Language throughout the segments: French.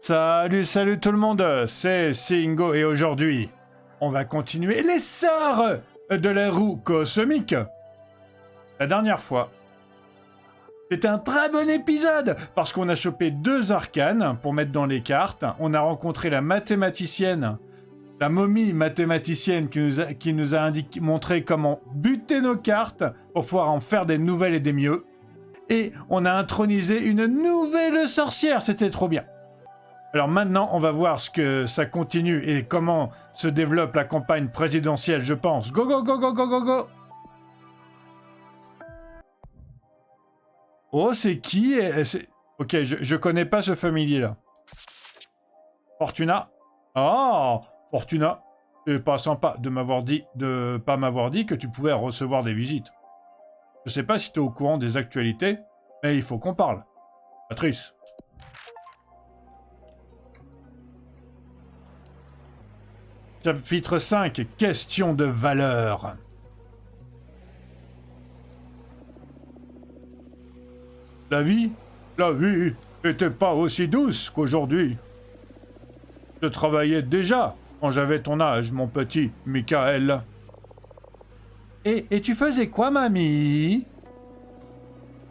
Salut tout le monde, c'est Singo et aujourd'hui, on va continuer l'essor de la roue cosmique. La dernière fois, c'était un très bon épisode parce qu'on a chopé 2 arcanes pour mettre dans les cartes. On a rencontré la mathématicienne, la momie mathématicienne qui nous a montré comment buter nos cartes pour pouvoir en faire des nouvelles et des mieux. Et on a intronisé une nouvelle sorcière, c'était trop bien. Alors maintenant, on va voir ce que ça continue et comment se développe la campagne présidentielle, je pense. Go, go, go, go, go, go, go! Oh, c'est qui? Ok, je connais pas ce familier-là. Fortuna? Oh, Fortuna. C'est pas sympa de pas m'avoir dit que tu pouvais recevoir des visites. Je sais pas si tu es au courant des actualités, mais il faut qu'on parle. Patrice. Chapitre 5, question de valeur. La vie était pas aussi douce qu'aujourd'hui. Je travaillais déjà quand j'avais ton âge, mon petit Michael. Et tu faisais quoi, mamie?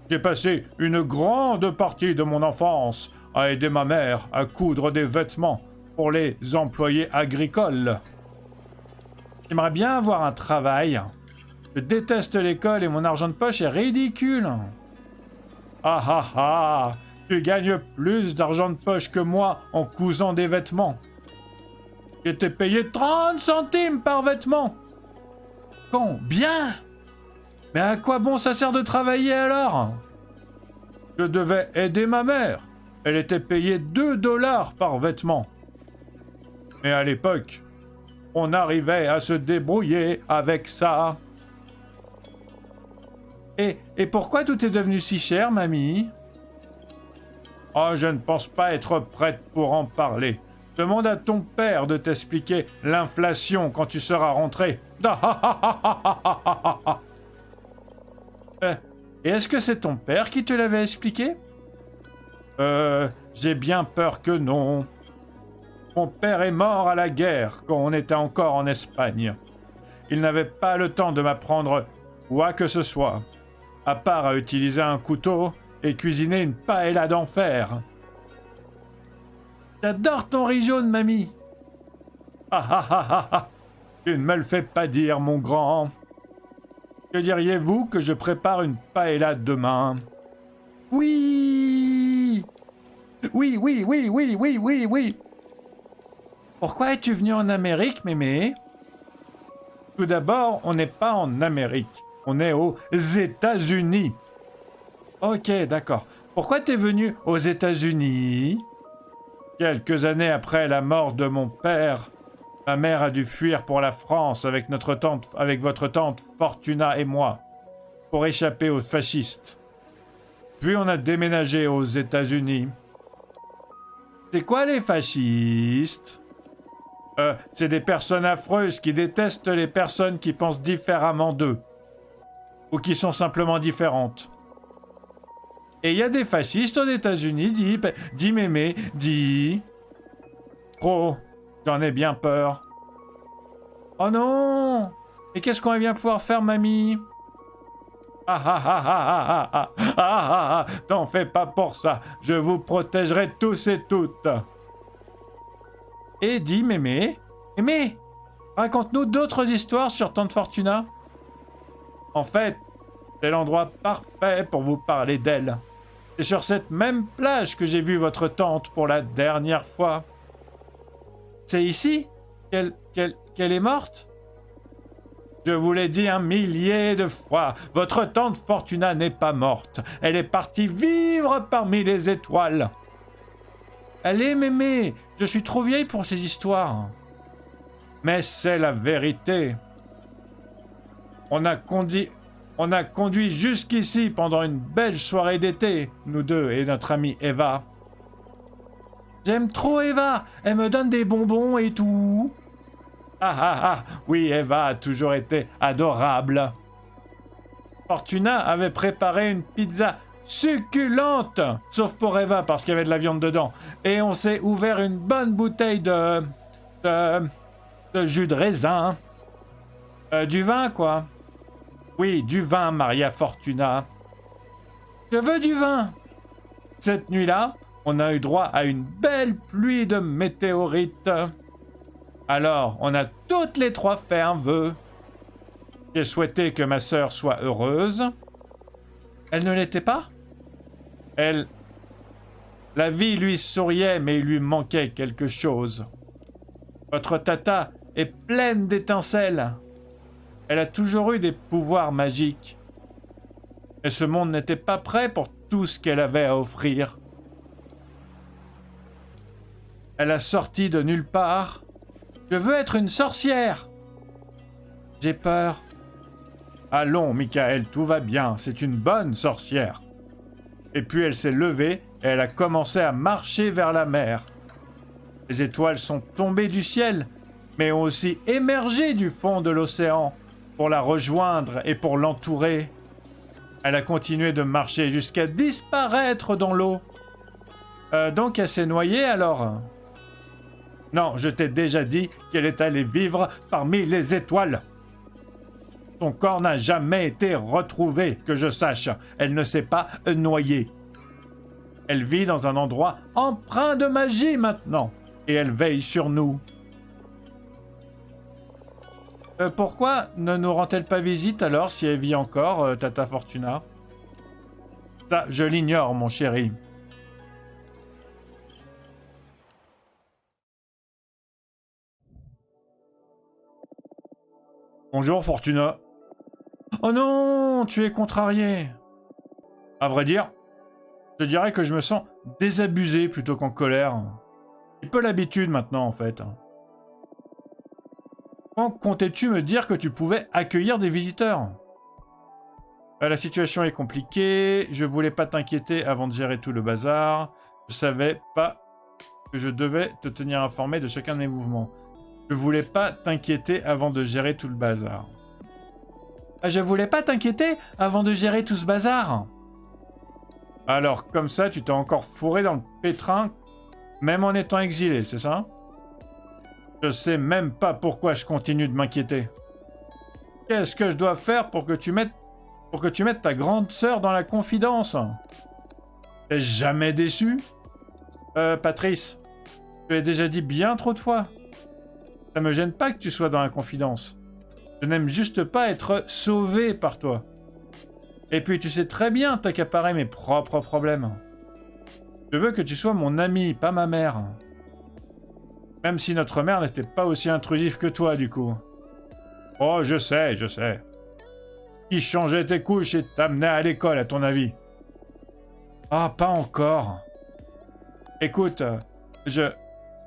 J'ai passé une grande partie de mon enfance à aider ma mère à coudre des vêtements pour les employés agricoles. J'aimerais bien avoir un travail. Je déteste l'école et mon argent de poche est ridicule. Ah ah ah! Tu gagnes plus d'argent de poche que moi en cousant des vêtements. J'étais payé 30 centimes par vêtement. Combien? Mais à quoi bon ça sert de travailler alors? Je devais aider ma mère. Elle était payée 2 $ par vêtement. Mais à l'époque, on arrivait à se débrouiller avec ça. Et pourquoi tout est devenu si cher, mamie? Oh, je ne pense pas être prête pour en parler. Demande à ton père de t'expliquer l'inflation quand tu seras rentré. Et est-ce que c'est ton père qui te l'avait expliqué? J'ai bien peur que non. Mon père est mort à la guerre quand on était encore en Espagne. Il n'avait pas le temps de m'apprendre quoi que ce soit, à part à utiliser un couteau et cuisiner une paella d'enfer. J'adore ton riz jaune, mamie. Ah ah ah ah ah. Tu ne me le fais pas dire, mon grand. Que diriez-vous que je prépare une paella demain? Oui! Oui, oui, oui, oui, oui, oui, oui. Pourquoi es-tu venu en Amérique, mémé? Tout d'abord, on n'est pas en Amérique. On est aux États-Unis. Ok, d'accord. Pourquoi t'es venu aux États-Unis? Quelques années après la mort de mon père, ma mère a dû fuir pour la France avec votre tante Fortuna et moi, pour échapper aux fascistes. Puis on a déménagé aux États-Unis. C'est quoi les fascistes? C'est des personnes affreuses qui détestent les personnes qui pensent différemment d'eux. Ou qui sont simplement différentes. Et il y a des fascistes aux États-Unis, dis mémé, dis. Oh, j'en ai bien peur. Oh non! Et qu'est-ce qu'on va bien pouvoir faire, mamie? Ah ah ah ah ah ah ah ah ah ah! T'en fais pas pour ça. Je vous protégerai tous et toutes. Et dis mémé, raconte-nous d'autres histoires sur Tante Fortuna. En fait, c'est l'endroit parfait pour vous parler d'elle. C'est sur cette même plage que j'ai vu votre tante pour la dernière fois. C'est ici qu'elle est morte? Je vous l'ai dit 1 millier de fois, votre tante Fortuna n'est pas morte. Elle est partie vivre parmi les étoiles. Allez, mémé, je suis trop vieille pour ces histoires. Mais c'est la vérité. On a conduit jusqu'ici pendant une belle soirée d'été, nous deux et notre amie Eva. J'aime trop Eva, elle me donne des bonbons et tout. Ah ah ah, oui, Eva a toujours été adorable. Fortuna avait préparé une pizza succulente, sauf pour Eva parce qu'il y avait de la viande dedans. Et on s'est ouvert une bonne bouteille de jus de raisin. Du vin, quoi. Oui, du vin, Maria Fortuna. Je veux du vin. Cette nuit-là, on a eu droit à une belle pluie de météorites. Alors, on a toutes les trois fait un vœu. J'ai souhaité que ma sœur soit heureuse. Elle ne l'était pas. La vie lui souriait, mais il lui manquait quelque chose. Votre tata est pleine d'étincelles. Elle a toujours eu des pouvoirs magiques. Et ce monde n'était pas prêt pour tout ce qu'elle avait à offrir. Elle a sorti de nulle part. Je veux être une sorcière. J'ai peur. Allons, Michael, tout va bien. C'est une bonne sorcière. Et puis elle s'est levée et elle a commencé à marcher vers la mer. Les étoiles sont tombées du ciel, mais ont aussi émergé du fond de l'océan pour la rejoindre et pour l'entourer. Elle a continué de marcher jusqu'à disparaître dans l'eau. Donc elle s'est noyée alors? Non, je t'ai déjà dit qu'elle est allée vivre parmi les étoiles. Son corps n'a jamais été retrouvé, que je sache. Elle ne s'est pas noyée. Elle vit dans un endroit empreint de magie maintenant, et elle veille sur nous. Pourquoi ne nous rend-elle pas visite alors si elle vit encore, Tata Fortuna? Ça, je l'ignore, mon chéri. Bonjour, Fortuna. Oh non, tu es contrarié. À vrai dire, je dirais que je me sens désabusé plutôt qu'en colère. J'ai peu l'habitude maintenant, en fait. Quand comptais-tu me dire que tu pouvais accueillir des visiteurs? La situation est compliquée, je voulais pas t'inquiéter avant de gérer tout le bazar. Je savais pas que je devais te tenir informé de chacun de mes mouvements. Je voulais pas t'inquiéter avant de gérer tout le bazar. Je voulais pas t'inquiéter avant de gérer tout ce bazar. Alors, comme ça, tu t'es encore fourré dans le pétrin, même en étant exilé, c'est ça? Je sais même pas pourquoi je continue de m'inquiéter. Qu'est-ce que je dois faire pour que tu mettes ta grande sœur dans la confidence? T'es jamais déçu? Patrice, je l'ai déjà dit bien trop de fois. Ça me gêne pas que tu sois dans la confidence. Je n'aime juste pas être sauvé par toi. Et puis tu sais très bien t'accaparer mes propres problèmes. Je veux que tu sois mon ami, pas ma mère. Même si notre mère n'était pas aussi intrusive que toi, du coup. Oh, je sais. Qui changeait tes couches et t'amenait à l'école, à ton avis? Ah, pas encore. Écoute, je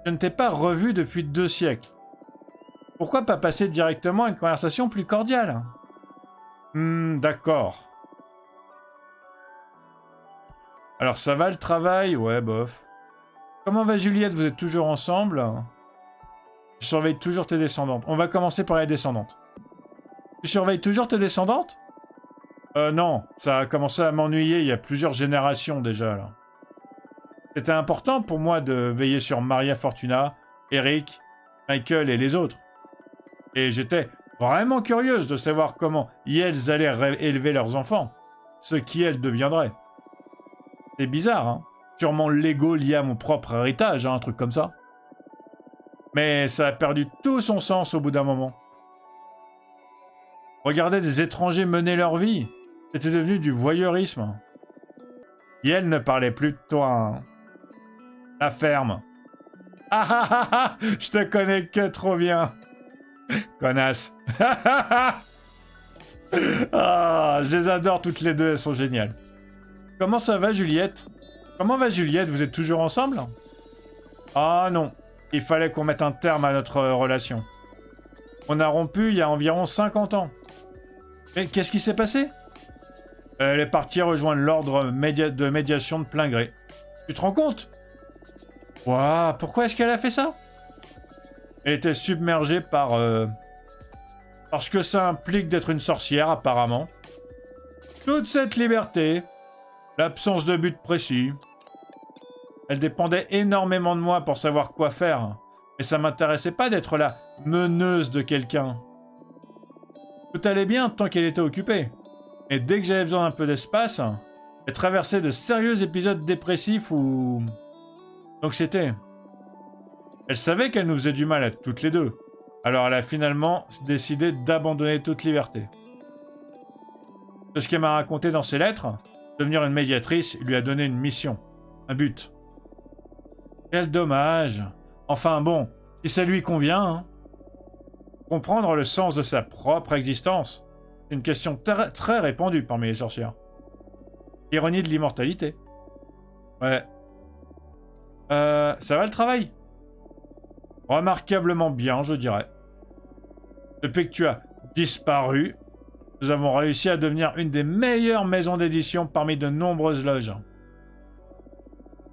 ne t'ai pas revu depuis 2 siècles. Pourquoi pas passer directement à une conversation plus cordiale? D'accord. Alors ça va le travail? Ouais, bof. Comment va Juliette? Vous êtes toujours ensemble? Tu surveilles toujours tes descendantes. On va commencer par les descendantes. Tu surveilles toujours tes descendantes? Non, ça a commencé à m'ennuyer il y a plusieurs générations déjà, là. C'était important pour moi de veiller sur Maria Fortuna, Eric, Michael et les autres. Et j'étais vraiment curieuse de savoir comment elles allaient élever leurs enfants, ce qui elles deviendraient. C'est bizarre, hein? Sûrement l'ego lié à mon propre héritage, hein, un truc comme ça. Mais ça a perdu tout son sens au bout d'un moment. Regarder des étrangers mener leur vie, c'était devenu du voyeurisme. Yel ne parlait plus de toi. Hein. La ferme. Ah ah ah ah! Je te connais que trop bien. Connasse. Ah, je les adore toutes les deux, elles sont géniales. Comment ça va, Juliette? Comment va Juliette? Vous êtes toujours ensemble? Ah non, il fallait qu'on mette un terme à notre relation. On a rompu il y a environ 50 ans. Mais qu'est-ce qui s'est passé? Elle est partie rejoindre l'ordre de médiation de plein gré. Tu te rends compte? Waouh, pourquoi est-ce qu'elle a fait ça? Elle était submergée par... parce que ça implique d'être une sorcière, apparemment. Toute cette liberté, L'absence de but précis. Elle dépendait énormément de moi pour savoir quoi faire. Mais ça m'intéressait pas d'être la meneuse de quelqu'un. Tout allait bien tant qu'elle était occupée. Et dès que j'avais besoin d'un peu d'espace, elle traversait de sérieux épisodes dépressifs ou d'anxiété. Elle savait qu'elle nous faisait du mal à toutes les deux. Alors elle a finalement décidé d'abandonner toute liberté. De ce qu'elle m'a raconté dans ses lettres, devenir une médiatrice lui a donné une mission, un but. Quel dommage. Enfin bon, si ça lui convient, hein. Comprendre le sens de sa propre existence, c'est une question très répandue parmi les sorcières. Ironie de l'immortalité. Ouais. Ça va le travail? Remarquablement bien, je dirais. Depuis que tu as disparu, nous avons réussi à devenir une des meilleures maisons d'édition parmi de nombreuses loges.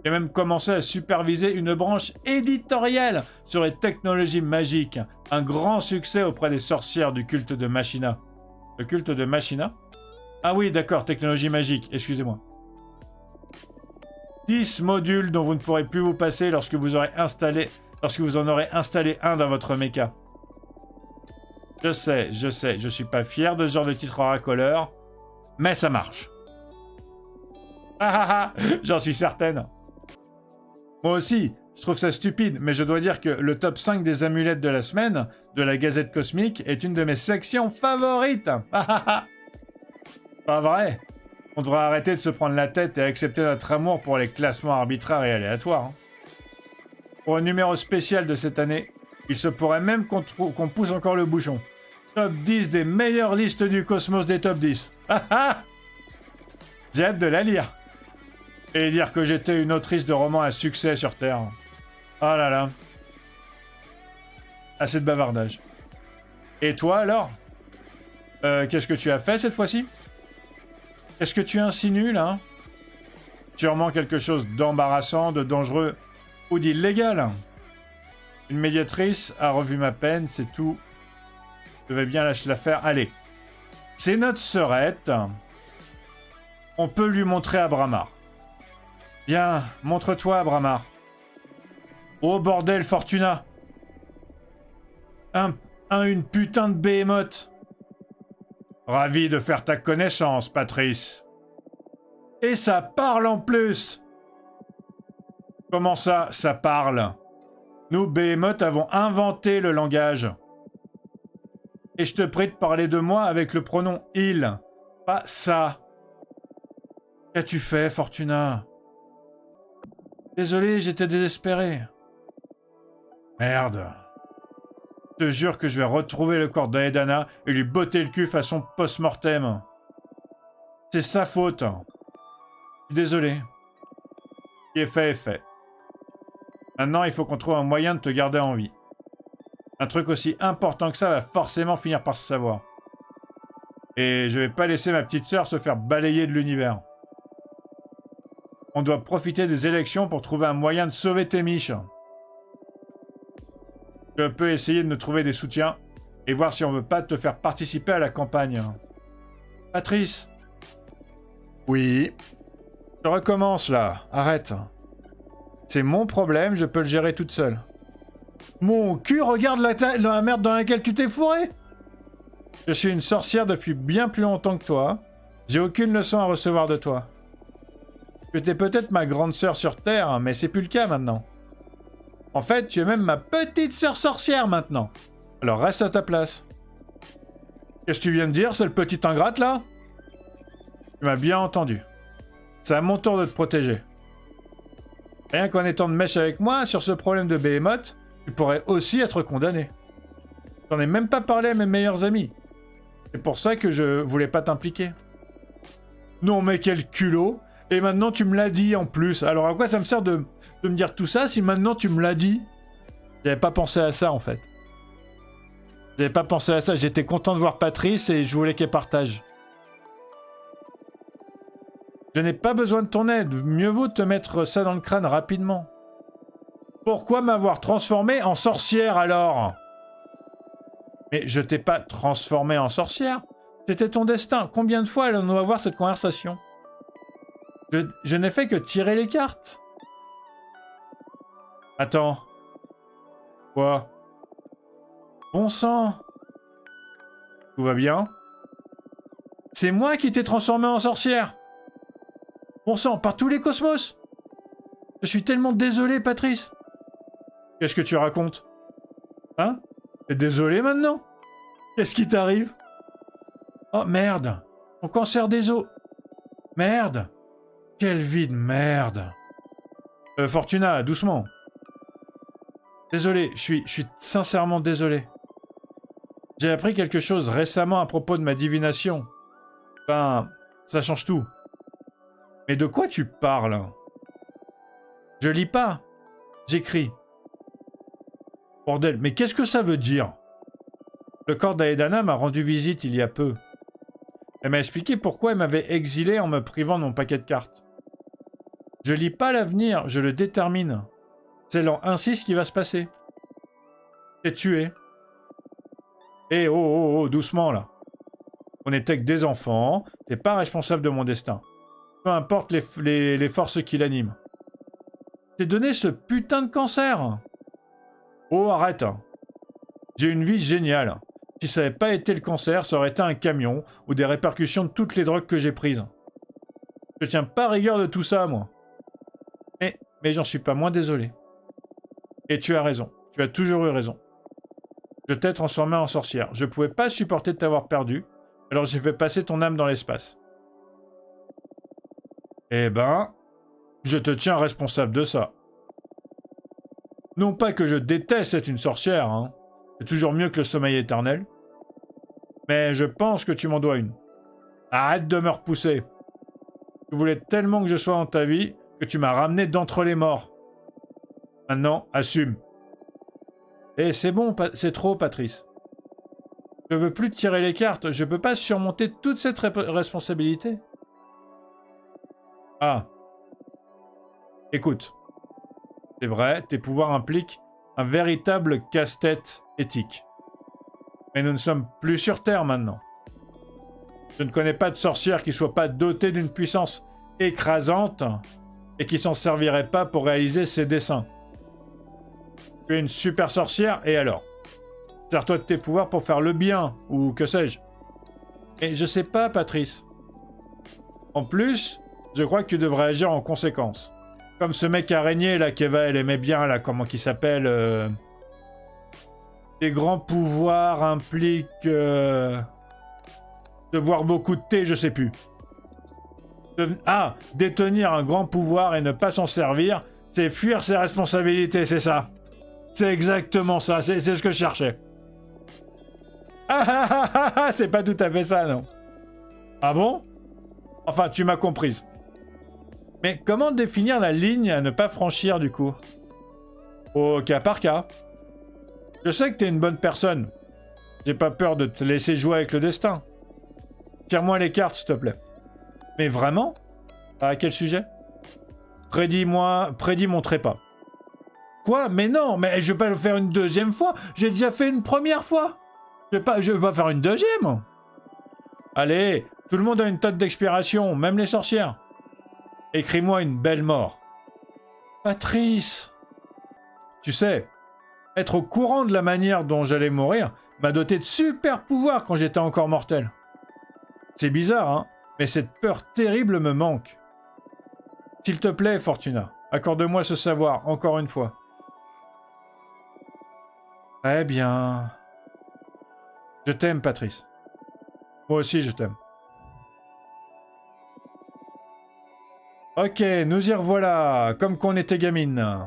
J'ai même commencé à superviser une branche éditoriale sur les technologies magiques. Un grand succès auprès des sorcières du culte de Machina. Le culte de Machina? Ah oui, d'accord, technologie magique, excusez-moi. 10 modules dont vous ne pourrez plus vous passer lorsque vous en aurez installé un dans votre méca. Je sais, je suis pas fier de ce genre de titre racoleur, mais ça marche. Ah ah ah, j'en suis certaine. Moi aussi, je trouve ça stupide, mais je dois dire que le top 5 des amulettes de la semaine, de la Gazette Cosmique, est une de mes sections favorites. Ah ah ah. Pas vrai. On devrait arrêter de se prendre la tête et accepter notre amour pour les classements arbitraires et aléatoires. Hein. Pour un numéro spécial de cette année, il se pourrait même qu'on pousse encore le bouchon. Top 10 des meilleures listes du cosmos des top 10. Ah ah. J'ai hâte de la lire. Et dire que j'étais une autrice de romans à succès sur Terre. Oh là là. Assez de bavardage. Et toi alors? Qu'est-ce que tu as fait cette fois-ci? Qu'est-ce que tu insinues là? Sûrement quelque chose d'embarrassant, de dangereux ou d'illégal. Une médiatrice a revu ma peine, c'est tout. Je vais bien lâcher l'affaire. Allez. C'est notre sœurette. On peut lui montrer à Bramar. Bien, montre-toi, Bramar. Oh bordel, Fortuna. Une putain de behemoth. Ravi de faire ta connaissance, Patrice. Et ça parle en plus. Comment ça, ça parle? Nous, behemoth, avons inventé le langage. Et je te prie de parler de moi avec le pronom « il », pas « ça ». Qu'as-tu fait, Fortuna? Désolé, j'étais désespéré. Merde. Je te jure que je vais retrouver le corps d'Aedana et lui botter le cul façon post-mortem. C'est sa faute. Je suis désolé. Ce qui est fait est fait. Maintenant, il faut qu'on trouve un moyen de te garder en vie. Un truc aussi important que ça va forcément finir par se savoir. Et je vais pas laisser ma petite sœur se faire balayer de l'univers. On doit profiter des élections pour trouver un moyen de sauver tes miches. Je peux essayer de nous trouver des soutiens et voir si on veut pas te faire participer à la campagne. Patrice. Oui. Je recommence là. Arrête. C'est mon problème, je peux le gérer toute seule. Mon cul, regarde la merde dans laquelle tu t'es fourré. Je suis une sorcière depuis bien plus longtemps que toi. J'ai aucune leçon à recevoir de toi. Tu étais peut-être ma grande sœur sur Terre, mais c'est plus le cas maintenant. En fait, tu es même ma petite sœur sorcière maintenant. Alors reste à ta place. Qu'est-ce que tu viens de dire, c'est le petit ingrate là? Tu m'as bien entendu. C'est à mon tour de te protéger. Rien qu'en étant de mèche avec moi sur ce problème de Behemoth, tu pourrais aussi être condamné. J'en ai même pas parlé à mes meilleurs amis. C'est pour ça que je voulais pas t'impliquer. Non mais quel culot! Et maintenant tu me l'as dit en plus. Alors à quoi ça me sert de me dire tout ça si maintenant tu me l'as dit? J'avais pas pensé à ça en fait. J'avais pas pensé à ça. J'étais content de voir Patrice et je voulais qu'elle partage. Je n'ai pas besoin de ton aide. Mieux vaut te mettre ça dans le crâne rapidement. Pourquoi m'avoir transformé en sorcière alors? Mais je t'ai pas transformé en sorcière. C'était ton destin. Combien de fois allons-nous avoir cette conversation? Je n'ai fait que tirer les cartes. Attends. Quoi? Bon sang. Tout va bien? C'est moi qui t'ai transformé en sorcière. Bon sang, par tous les cosmos. Je suis tellement désolé, Patrice. Qu'est-ce que tu racontes? Hein? T'es désolé maintenant? Qu'est-ce qui t'arrive? Oh merde! Mon cancer des os! Merde! Quelle vie de merde! Fortuna, doucement. Désolé, je suis sincèrement désolé. J'ai appris quelque chose récemment à propos de ma divination. Ben, ça change tout. Mais de quoi tu parles? Je lis pas. J'écris. Bordel, mais qu'est-ce que ça veut dire? Le corps d'Aedana m'a rendu visite il y a peu. Elle m'a expliqué pourquoi elle m'avait exilé en me privant de mon paquet de cartes. Je lis pas l'avenir, je le détermine. C'est ainsi ce qui va se passer. T'es tué. Eh oh, doucement là. On était que des enfants, t'es pas responsable de mon destin. Peu importe les forces qui l'animent. T'es donné ce putain de cancer. Oh, arrête. J'ai une vie géniale. Si ça n'avait pas été le cancer, ça aurait été un camion ou des répercussions de toutes les drogues que j'ai prises. Je tiens pas rigueur de tout ça, moi. Mais j'en suis pas moins désolé. Et tu as raison. Tu as toujours eu raison. Je t'ai transformé en sorcière. Je pouvais pas supporter de t'avoir perdu, alors j'ai fait passer ton âme dans l'espace. Eh ben, je te tiens responsable de ça. Non pas que je déteste être une sorcière, hein. C'est toujours mieux que le sommeil éternel. Mais je pense que tu m'en dois une. Arrête de me repousser. Tu voulais tellement que je sois dans ta vie que tu m'as ramené d'entre les morts. Maintenant, assume. Et c'est bon, c'est trop, Patrice. Je veux plus tirer les cartes, je peux pas surmonter toute cette responsabilité. Ah. Écoute. C'est vrai, tes pouvoirs impliquent un véritable casse-tête éthique. Mais nous ne sommes plus sur Terre maintenant. Je ne connais pas de sorcière qui soit pas dotée d'une puissance écrasante et qui s'en servirait pas pour réaliser ses desseins. Tu es une super sorcière, et alors? Sers-toi de tes pouvoirs pour faire le bien, ou que sais-je. Et je sais pas, Patrice. En plus, je crois que tu devrais agir en conséquence. Comme ce mec araignée, là, qu'Eva, elle aimait bien, là, comment qu'il s'appelle Les grands pouvoirs impliquent... de boire beaucoup de thé, je sais plus. Détenir un grand pouvoir et ne pas s'en servir, c'est fuir ses responsabilités, c'est ça. C'est exactement ça, c'est ce que je cherchais. C'est pas tout à fait ça, non. Ah bon? Enfin, tu m'as comprise. Mais comment définir la ligne à ne pas franchir, du coup? Au cas par cas. Je sais que t'es une bonne personne. J'ai pas peur de te laisser jouer avec le destin. Tire-moi les cartes, s'il te plaît. Mais vraiment? À quel sujet? Prédis mon trépas. Quoi? Mais non, mais je vais pas le faire une deuxième fois. J'ai déjà fait une première fois. Je vais pas faire une deuxième. Allez, tout le monde a une date d'expiration, même les sorcières. Écris-moi une belle mort. Patrice. Tu sais, être au courant de la manière dont j'allais mourir m'a doté de super pouvoirs quand j'étais encore mortel. C'est bizarre, hein, mais cette peur terrible me manque. S'il te plaît, Fortuna, accorde-moi ce savoir, encore une fois. Très bien. Je t'aime, Patrice. Moi aussi, je t'aime. Ok, nous y revoilà, comme qu'on était gamine.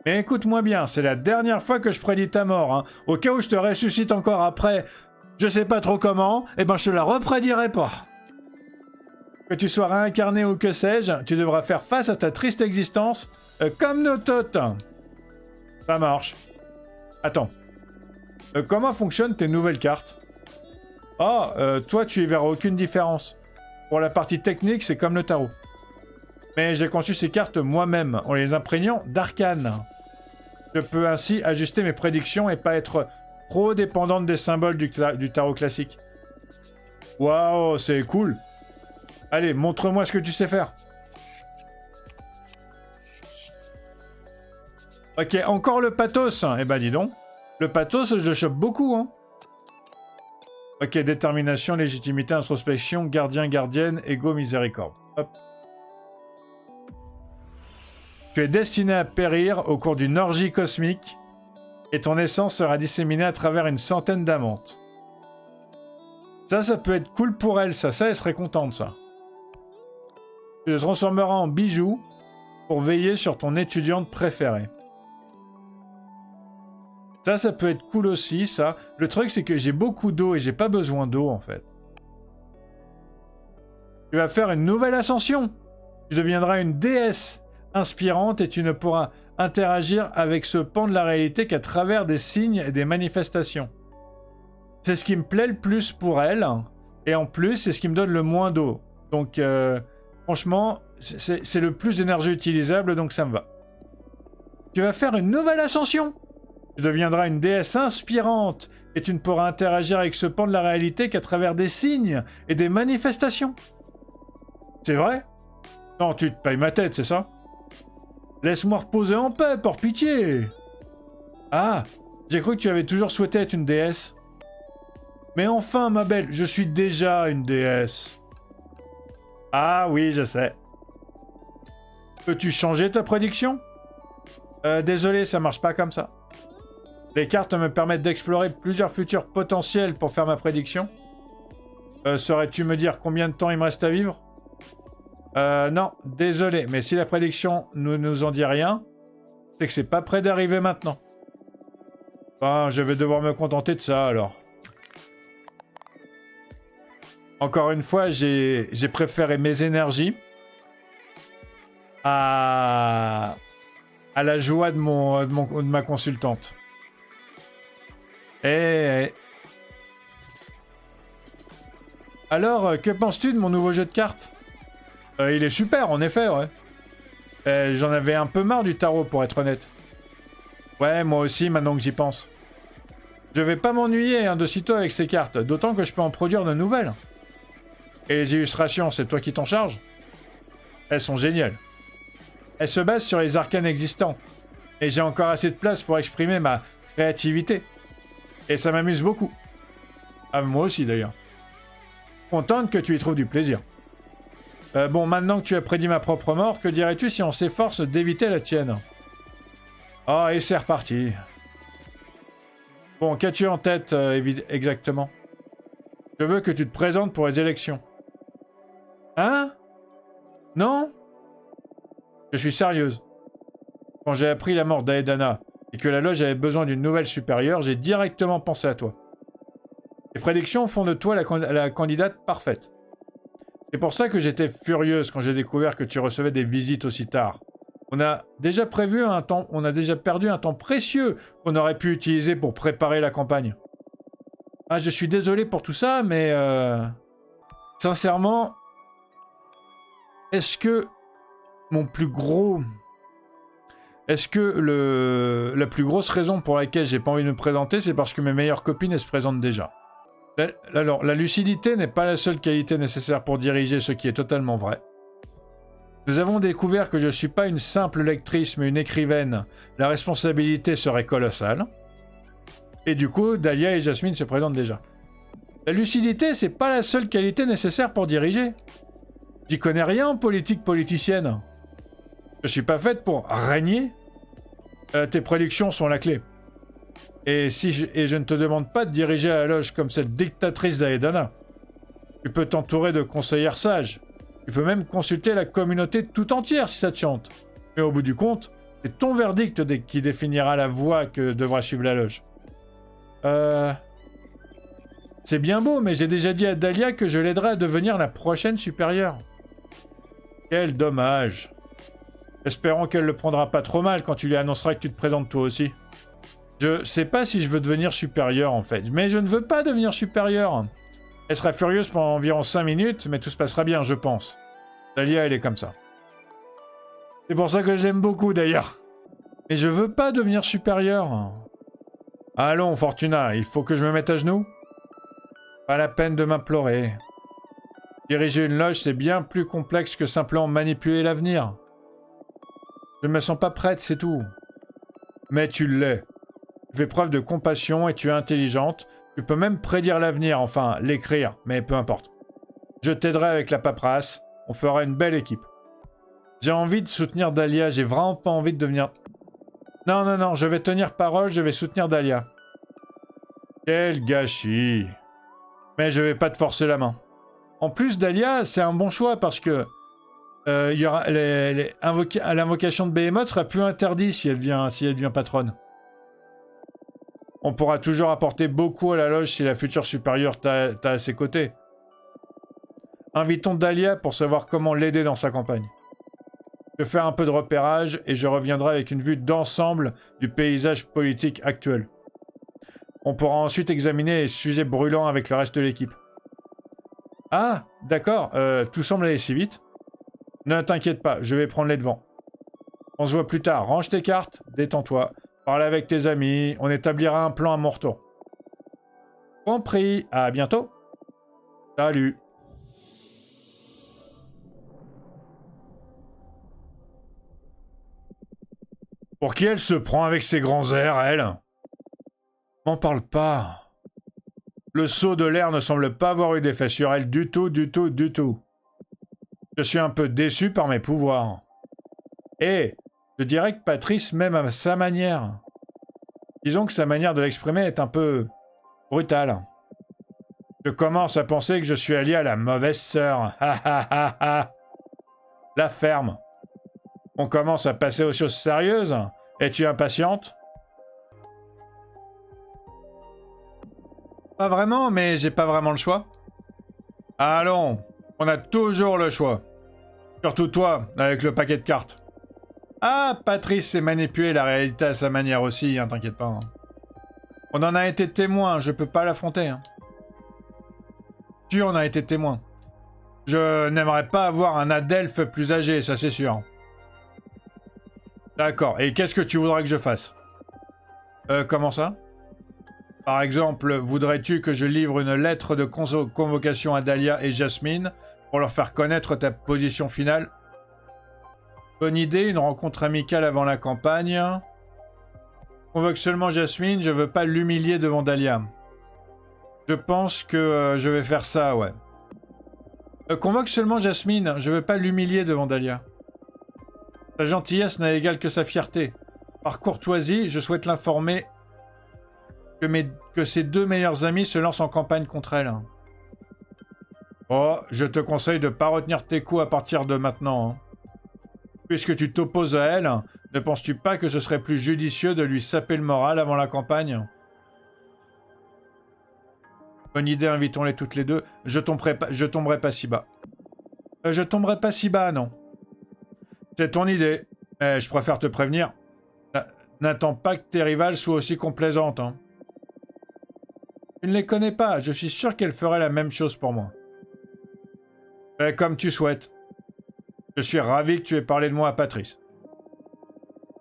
Mais écoute-moi bien, c'est la dernière fois que je prédis ta mort, hein. Au cas où je te ressuscite encore après, je sais pas trop comment, eh ben je te la reprédirai pas. Que tu sois réincarné ou que sais-je, tu devras faire face à ta triste existence, comme nos totes. Ça marche. Attends. Comment fonctionnent tes nouvelles cartes? Toi tu y verras aucune différence. Pour la partie technique, c'est comme le tarot. Mais j'ai conçu ces cartes moi-même, en les imprégnant d'arcanes. Je peux ainsi ajuster mes prédictions et pas être trop dépendante des symboles du tarot classique. Waouh, c'est cool. Allez, montre-moi ce que tu sais faire. Ok, encore le pathos. Eh ben dis donc. Le pathos, je le chope beaucoup, hein. Ok, détermination, légitimité, introspection, gardien, gardienne, ego, miséricorde. Hop. Tu es destiné à périr au cours d'une orgie cosmique et ton essence sera disséminée à travers une centaine d'amantes. Ça peut être cool pour elle, ça, elle serait contente, ça. Tu te transformeras en bijou pour veiller sur ton étudiante préférée. Ça peut être cool aussi, ça. Le truc, c'est que j'ai beaucoup d'eau et j'ai pas besoin d'eau, en fait. Tu vas faire une nouvelle ascension. Tu deviendras une déesse inspirante et tu ne pourras interagir avec ce pan de la réalité qu'à travers des signes et des manifestations. C'est ce qui me plaît le plus pour elle. Et en plus, c'est ce qui me donne le moins d'eau. Donc, franchement, c'est le plus d'énergie utilisable, donc ça me va. Tu vas faire une nouvelle ascension. Tu deviendras une déesse inspirante et tu ne pourras interagir avec ce pan de la réalité qu'à travers des signes et des manifestations. C'est vrai? Non, tu te payes ma tête, c'est ça? Laisse-moi reposer en paix, par pitié. Ah, j'ai cru que tu avais toujours souhaité être une déesse. Mais enfin, ma belle, je suis déjà une déesse. Ah oui, je sais. Peux-tu changer ta prédiction? Désolé, ça marche pas comme ça. Les cartes me permettent d'explorer plusieurs futurs potentiels pour faire ma prédiction. Saurais-tu me dire combien de temps il me reste à vivre? Non, désolé, mais si la prédiction ne nous en dit rien, c'est que c'est pas près d'arriver maintenant. Ben, je vais devoir me contenter de ça, alors. Encore une fois, j'ai préféré mes énergies à la joie de ma consultante. Alors, que penses-tu de mon nouveau jeu de cartes? Il est super, en effet, ouais. J'en avais un peu marre du tarot, pour être honnête. Ouais, moi aussi, maintenant que j'y pense. Je vais pas m'ennuyer de sitôt avec ces cartes, d'autant que je peux en produire de nouvelles. Et les illustrations, c'est toi qui t'en charges? Elles sont géniales. Elles se basent sur les arcanes existants. Et j'ai encore assez de place pour exprimer ma créativité. Et ça m'amuse beaucoup. Ah, moi aussi, d'ailleurs. Contente que tu y trouves du plaisir. Bon, maintenant que tu as prédit ma propre mort, que dirais-tu si on s'efforce d'éviter la tienne? Oh, et c'est reparti. Bon, qu'as-tu en tête, exactement? Je veux que tu te présentes pour les élections. Hein? Non? Je suis sérieuse. Quand j'ai appris la mort d'Aedana et que la loge avait besoin d'une nouvelle supérieure, j'ai directement pensé à toi. Les prédictions font de toi la candidate parfaite. C'est pour ça que j'étais furieuse quand j'ai découvert que tu recevais des visites aussi tard. On a déjà perdu un temps précieux qu'on aurait pu utiliser pour préparer la campagne. Ah, je suis désolé pour tout ça, mais sincèrement, est-ce que la plus grosse raison pour laquelle j'ai pas envie de me présenter, c'est parce que mes meilleures copines, elles se présentent déjà. Alors, la lucidité n'est pas la seule qualité nécessaire pour diriger, ce qui est totalement vrai. Nous avons découvert que je ne suis pas une simple lectrice, mais une écrivaine. La responsabilité serait colossale. Et du coup, Dahlia et Jasmine se présentent déjà. La lucidité, c'est pas la seule qualité nécessaire pour diriger. J'y connais rien en politique politicienne. Je suis pas faite pour régner. Tes prédictions sont la clé. Et je ne te demande pas de diriger à la loge comme cette dictatrice d'Aedana. Tu peux t'entourer de conseillères sages. Tu peux même consulter la communauté tout entière si ça te chante. Mais au bout du compte, c'est ton verdict qui définira la voie que devra suivre la loge. C'est bien beau, mais j'ai déjà dit à Dahlia que je l'aiderai à devenir la prochaine supérieure. Quel dommage. Espérons qu'elle le prendra pas trop mal quand tu lui annonceras que tu te présentes toi aussi. Je sais pas si je veux devenir supérieur en fait, mais je ne veux pas devenir supérieur. Elle sera furieuse pendant environ 5 minutes, mais tout se passera bien, je pense. Dahlia, elle est comme ça. C'est pour ça que je l'aime beaucoup d'ailleurs. Mais je veux pas devenir supérieur. Allons, Fortuna, il faut que je me mette à genoux. Pas la peine de m'implorer. Diriger une loge, c'est bien plus complexe que simplement manipuler l'avenir. Je ne me sens pas prête, c'est tout. mais tu l'es. Tu fais preuve de compassion et tu es intelligente. Tu peux même prédire l'avenir, enfin, l'écrire, mais peu importe. Je t'aiderai avec la paperasse. On fera une belle équipe. J'ai envie de soutenir Dahlia. J'ai vraiment pas envie de devenir... Non, non, non, je vais tenir parole, je vais soutenir Dahlia. Quel gâchis. Mais je vais pas te forcer la main. En plus, Dahlia, c'est un bon choix parce que y aura l'invocation de Behemoth sera plus interdite si elle devient patronne. On pourra toujours apporter beaucoup à la loge si la future supérieure t'a à ses côtés. Invitons Dahlia pour savoir comment l'aider dans sa campagne. Je vais faire un peu de repérage et je reviendrai avec une vue d'ensemble du paysage politique actuel. On pourra ensuite examiner les sujets brûlants avec le reste de l'équipe. Ah, d'accord, tout semble aller si vite. Ne t'inquiète pas, je vais prendre les devants. On se voit plus tard, range tes cartes, détends-toi, parle avec tes amis, on établira un plan à mon retour. Compris, à bientôt. Salut. Pour qui elle se prend avec ses grands airs, elle? M'en parle pas. Le saut de l'air ne semble pas avoir eu d'effet sur elle du tout, du tout, du tout. Je suis un peu déçu par mes pouvoirs. Et je dirais que Patrice m'aime à sa manière. Disons que sa manière de l'exprimer est un peu brutale. Je commence à penser que je suis allié à la mauvaise sœur. Ha ha ha ha. La ferme. On commence à passer aux choses sérieuses. Es-tu impatiente? Pas vraiment, mais j'ai pas vraiment le choix. Allons, on a toujours le choix. Surtout toi, avec le paquet de cartes. Ah, Patrice sait manipuler la réalité à sa manière aussi, hein, t'inquiète pas. Hein. On en a été témoin, je peux pas l'affronter. Hein. Tu en as été témoin. Je n'aimerais pas avoir un adelphe plus âgé, ça c'est sûr. D'accord, et qu'est-ce que tu voudrais que je fasse? Comment ça? Par exemple, voudrais-tu que je livre une lettre de convocation à Dahlia et Jasmine pour leur faire connaître ta position finale? Bonne idée, une rencontre amicale avant la campagne. Convoque seulement Jasmine, je veux pas l'humilier devant Dahlia. Je pense que je vais faire ça, ouais. Convoque seulement Jasmine, je veux pas l'humilier devant Dahlia. Sa gentillesse n'a égal que sa fierté. Par courtoisie, je souhaite l'informer que ses deux meilleurs amis se lancent en campagne contre elle. Oh, je te conseille de pas retenir tes coups à partir de maintenant. Hein. Puisque tu t'opposes à elle, ne penses-tu pas que ce serait plus judicieux de lui saper le moral avant la campagne? Bonne idée, invitons-les toutes les deux. Je tomberai pas si bas. Je tomberai pas si bas, non. C'est ton idée. Mais je préfère te prévenir. N'attends pas que tes rivales soient aussi complaisantes. Hein. Tu ne les connais pas. Je suis sûr qu'elles feraient la même chose pour moi. Fais comme tu souhaites. Je suis ravi que tu aies parlé de moi à Patrice.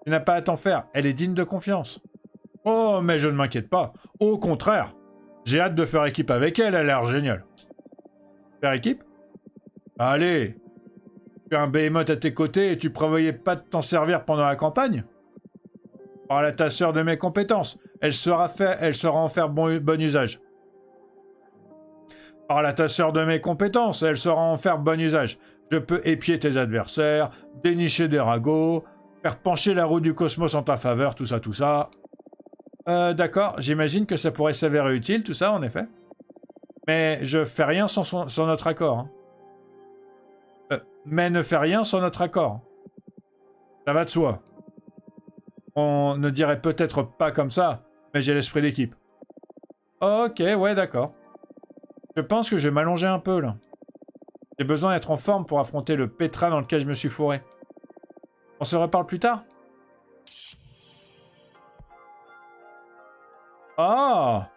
Tu n'as pas à t'en faire. Elle est digne de confiance. Oh, mais je ne m'inquiète pas. Au contraire. J'ai hâte de faire équipe avec elle. Elle a l'air géniale. Faire équipe? Allez. Tu as un Behemoth à tes côtés et tu prévoyais pas de t'en servir pendant la campagne? Parle à ta sœur de mes compétences. Elle saura en faire bon usage. Parle à ta sœur de mes compétences. Elle saura en faire bon usage. Je peux épier tes adversaires, dénicher des ragots, faire pencher la roue du cosmos en ta faveur, tout ça, tout ça. D'accord, j'imagine que ça pourrait s'avérer utile, tout ça, en effet. Mais je fais rien sans notre accord. Hein. Mais ne fais rien sans notre accord. Ça va de soi. On ne dirait peut-être pas comme ça, mais j'ai l'esprit d'équipe. Ok, ouais, d'accord. Je pense que je vais m'allonger un peu, là. J'ai besoin d'être en forme pour affronter le pétrin dans lequel je me suis fourré. On se reparle plus tard? Ah!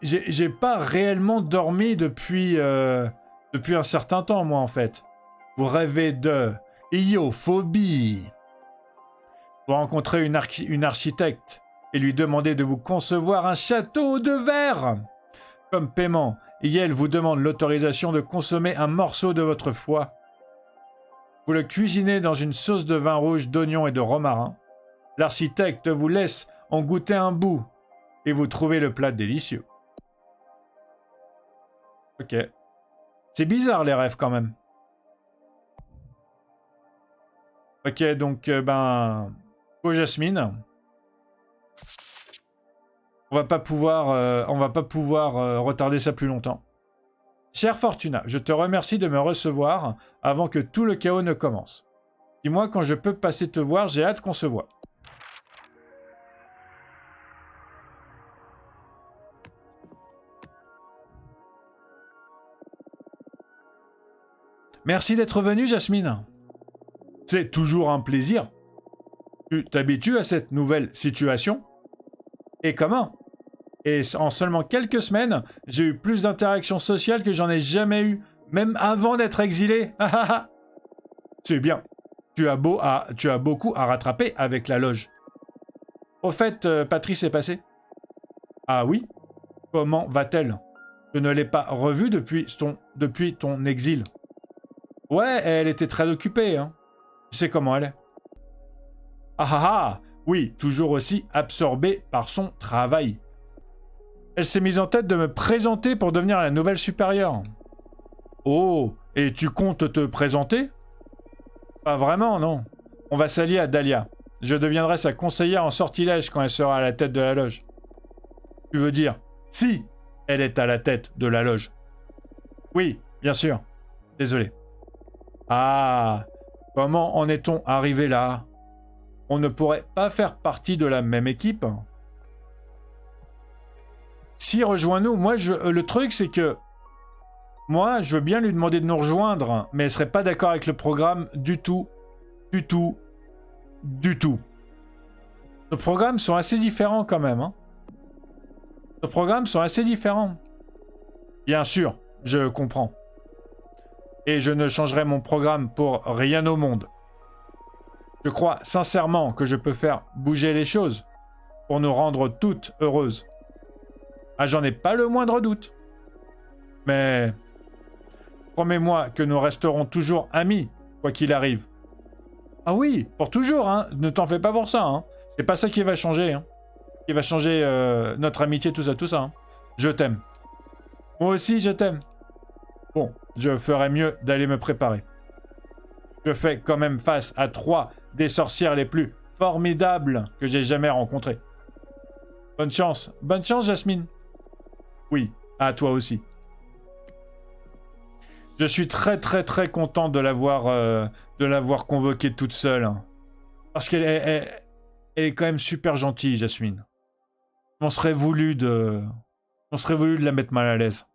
J'ai pas réellement dormi depuis un certain temps, moi, en fait. Vous rêvez de iophobie. Vous rencontrez une architecte et lui demandez de vous concevoir un château de verre. Comme paiement, elle vous demande l'autorisation de consommer un morceau de votre foie. Vous le cuisinez dans une sauce de vin rouge, d'oignons et de romarin. L'architecte vous laisse en goûter un bout et vous trouvez le plat délicieux. Ok. C'est bizarre les rêves quand même. Ok, donc oh Jasmine. On va pas pouvoir retarder ça plus longtemps. Cher Fortuna, je te remercie de me recevoir avant que tout le chaos ne commence. Dis-moi quand je peux passer te voir, j'ai hâte qu'on se voit. Merci d'être venu, Jasmine. C'est toujours un plaisir. Tu t'habitues à cette nouvelle situation? Et comment? Et en seulement quelques semaines, j'ai eu plus d'interactions sociales que j'en ai jamais eu, même avant d'être exilé. C'est bien. Tu as beaucoup à rattraper avec la loge. Au fait, Patrice est passée. Ah oui? Comment va-t-elle? Je ne l'ai pas revue depuis ton exil. Ouais, elle était très occupée, hein. Tu sais comment elle est. Oui, toujours aussi absorbée par son travail. Elle s'est mise en tête de me présenter pour devenir la nouvelle supérieure. Oh, et tu comptes te présenter? Pas vraiment, non. On va s'allier à Dahlia. Je deviendrai sa conseillère en sortilège quand elle sera à la tête de la loge. Tu veux dire, si elle est à la tête de la loge? Oui, bien sûr. Désolé. Ah, comment en est-on arrivé là? On ne pourrait pas faire partie de la même équipe? Si, rejoins-nous. Moi, le truc, c'est que... Moi, je veux bien lui demander de nous rejoindre, mais elle serait pas d'accord avec le programme du tout. Du tout. Du tout. Nos programmes sont assez différents quand même, hein. Nos programmes sont assez différents. Bien sûr, je comprends. Et je ne changerai mon programme pour rien au monde. Je crois sincèrement que je peux faire bouger les choses pour nous rendre toutes heureuses. Ah, j'en ai pas le moindre doute. Mais promets-moi que nous resterons toujours amis, quoi qu'il arrive. Ah oui, pour toujours, hein. Ne t'en fais pas pour ça, hein. C'est pas ça qui va changer, hein. Qui va changer notre amitié, tout ça, hein. Je t'aime. Moi aussi, je t'aime. Bon, je ferais mieux d'aller me préparer. Je fais quand même face à 3 des sorcières les plus formidables que j'ai jamais rencontrées. Bonne chance, Jasmine. Oui, à toi aussi. Je suis très content de l'avoir convoquée toute seule. Hein. Parce qu'elle est quand même super gentille, Jasmine. On serait voulu de la mettre mal à l'aise.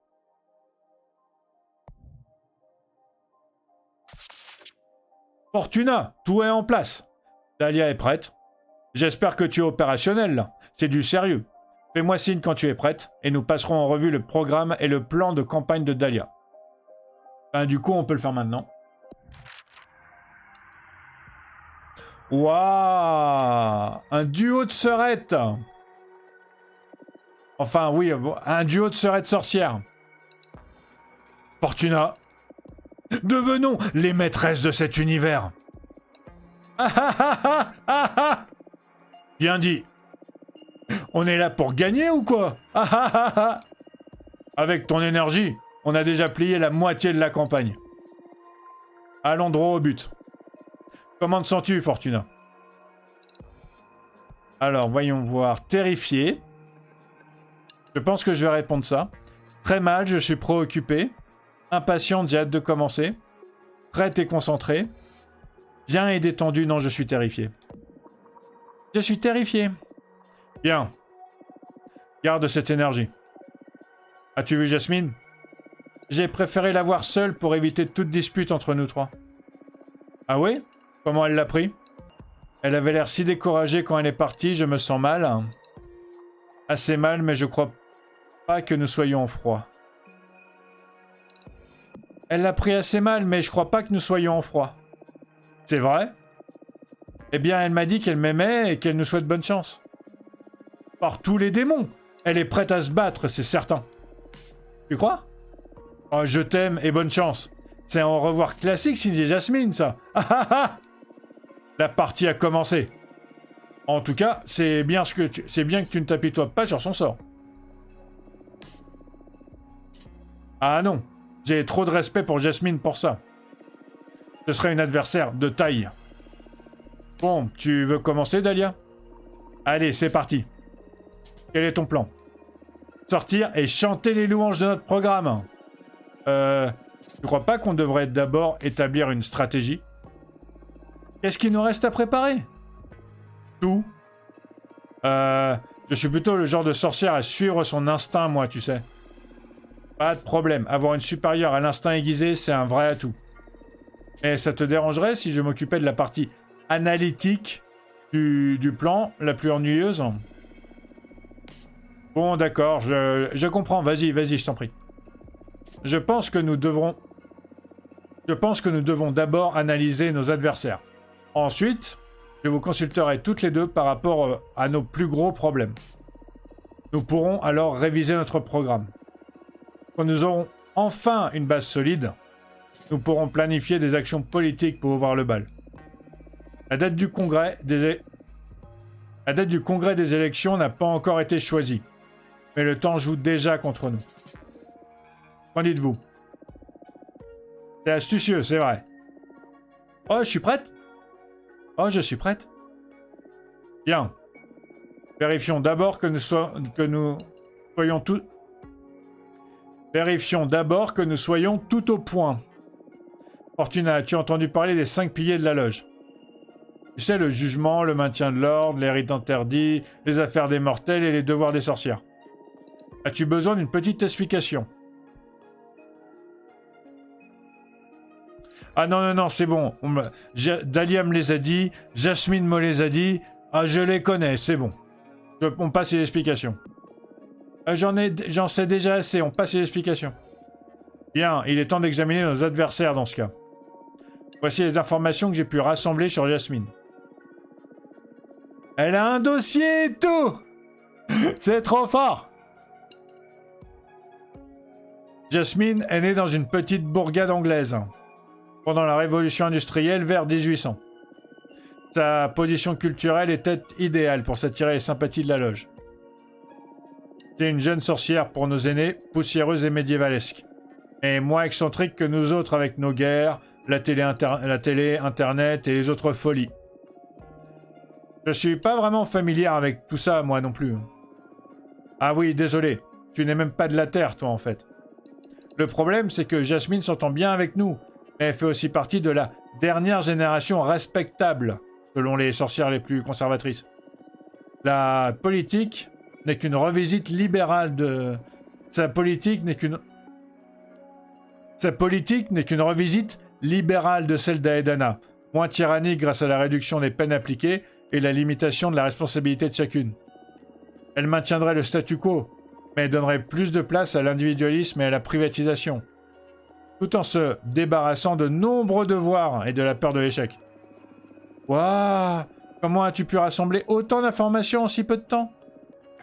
Fortuna, tout est en place. Dahlia est prête. J'espère que tu es opérationnel, là. C'est du sérieux. Fais-moi signe quand tu es prête, et nous passerons en revue le programme et le plan de campagne de Dahlia. Du coup, on peut le faire maintenant. Waouh! Un duo de sœurettes! Enfin, oui, un duo de sœurettes sorcières. Fortuna, devenons les maîtresses de cet univers. Bien dit. On est là pour gagner ou quoi? Avec ton énergie, on a déjà plié la moitié de la campagne. Allons droit au but. Comment te sens-tu, Fortuna? Alors, voyons voir. Terrifié. Je pense que je vais répondre ça. Très mal, je suis préoccupé. Impatiente, j'ai hâte de commencer. Prête et concentrée. Bien et détendue, non, je suis terrifié. Je suis terrifié. Bien. Garde cette énergie. As-tu vu Jasmine? J'ai préféré la voir seule pour éviter toute dispute entre nous 3. Ah oui? Comment elle l'a pris? Elle avait l'air si découragée quand elle est partie, je me sens mal. Assez mal, mais je crois pas que nous soyons en froid. Elle l'a pris assez mal, mais je crois pas que nous soyons en froid. C'est vrai? Eh bien, elle m'a dit qu'elle m'aimait et qu'elle nous souhaite bonne chance. Par tous les démons! Elle est prête à se battre, c'est certain. Tu crois? Oh, je t'aime et bonne chance. C'est un au revoir classique signé Jasmine, ça. La partie a commencé. En tout cas, c'est bien que tu ne t'apitoies pas sur son sort. Ah non, j'ai trop de respect pour Jasmine pour ça. Ce serait une adversaire de taille. Bon, tu veux commencer, Dahlia? Allez, c'est parti. Quel est ton plan? Sortir et chanter les louanges de notre programme. Tu crois pas qu'on devrait d'abord établir une stratégie? Qu'est-ce qu'il nous reste à préparer? Tout. Je suis plutôt le genre de sorcière à suivre son instinct, moi, tu sais. Pas de problème. Avoir une supérieure à l'instinct aiguisé, c'est un vrai atout. Mais ça te dérangerait si je m'occupais de la partie analytique du plan, la plus ennuyeuse? Bon, d'accord, je comprends. Vas-y, je t'en prie. Je pense que nous devons d'abord analyser nos adversaires. Ensuite, je vous consulterai toutes les deux par rapport à nos plus gros problèmes. Nous pourrons alors réviser notre programme. Quand nous aurons enfin une base solide, nous pourrons planifier des actions politiques pour ouvrir le bal. La date du congrès des élections n'a pas encore été choisie, mais le temps joue déjà contre nous. Qu'en dites-vous? C'est astucieux, c'est vrai. Oh, je suis prête? Oh, je suis prête. Bien. Vérifions d'abord que nous soyons tout... Vérifions d'abord que nous soyons tout au point. Fortuna, as-tu entendu parler des 5 piliers de la loge? Tu sais, le jugement, le maintien de l'ordre, les rites interdits, les affaires des mortels et les devoirs des sorcières. As-tu besoin d'une petite explication? Ah non, c'est bon. Dahlia me les a dit, Jasmine me les a dit. Ah, je les connais, c'est bon. On passe les explications. J'en sais déjà assez, on passe les explications. Bien, il est temps d'examiner nos adversaires dans ce cas. Voici les informations que j'ai pu rassembler sur Jasmine. Elle a un dossier et tout. C'est trop fort. Jasmine est née dans une petite bourgade anglaise, pendant la révolution industrielle vers 1800. Sa position culturelle était idéale pour s'attirer les sympathies de la loge. C'est une jeune sorcière pour nos aînés, poussiéreuse et médiévalesque. Et moins excentrique que nous autres avec nos guerres, la télé, Internet et les autres folies. Je suis pas vraiment familière avec tout ça, moi non plus. Ah oui, désolé. Tu n'es même pas de la Terre, toi, en fait. Le problème, c'est que Jasmine s'entend bien avec nous, mais elle fait aussi partie de la dernière génération respectable, selon les sorcières les plus conservatrices. La politique n'est qu'une revisite libérale de... Sa politique n'est qu'une revisite libérale de celle d'Aedana, moins tyrannique grâce à la réduction des peines appliquées et la limitation de la responsabilité de chacune. Elle maintiendrait le statu quo, mais donnerait plus de place à l'individualisme et à la privatisation, tout en se débarrassant de nombreux devoirs et de la peur de l'échec. Waouh! Comment as-tu pu rassembler autant d'informations en si peu de temps?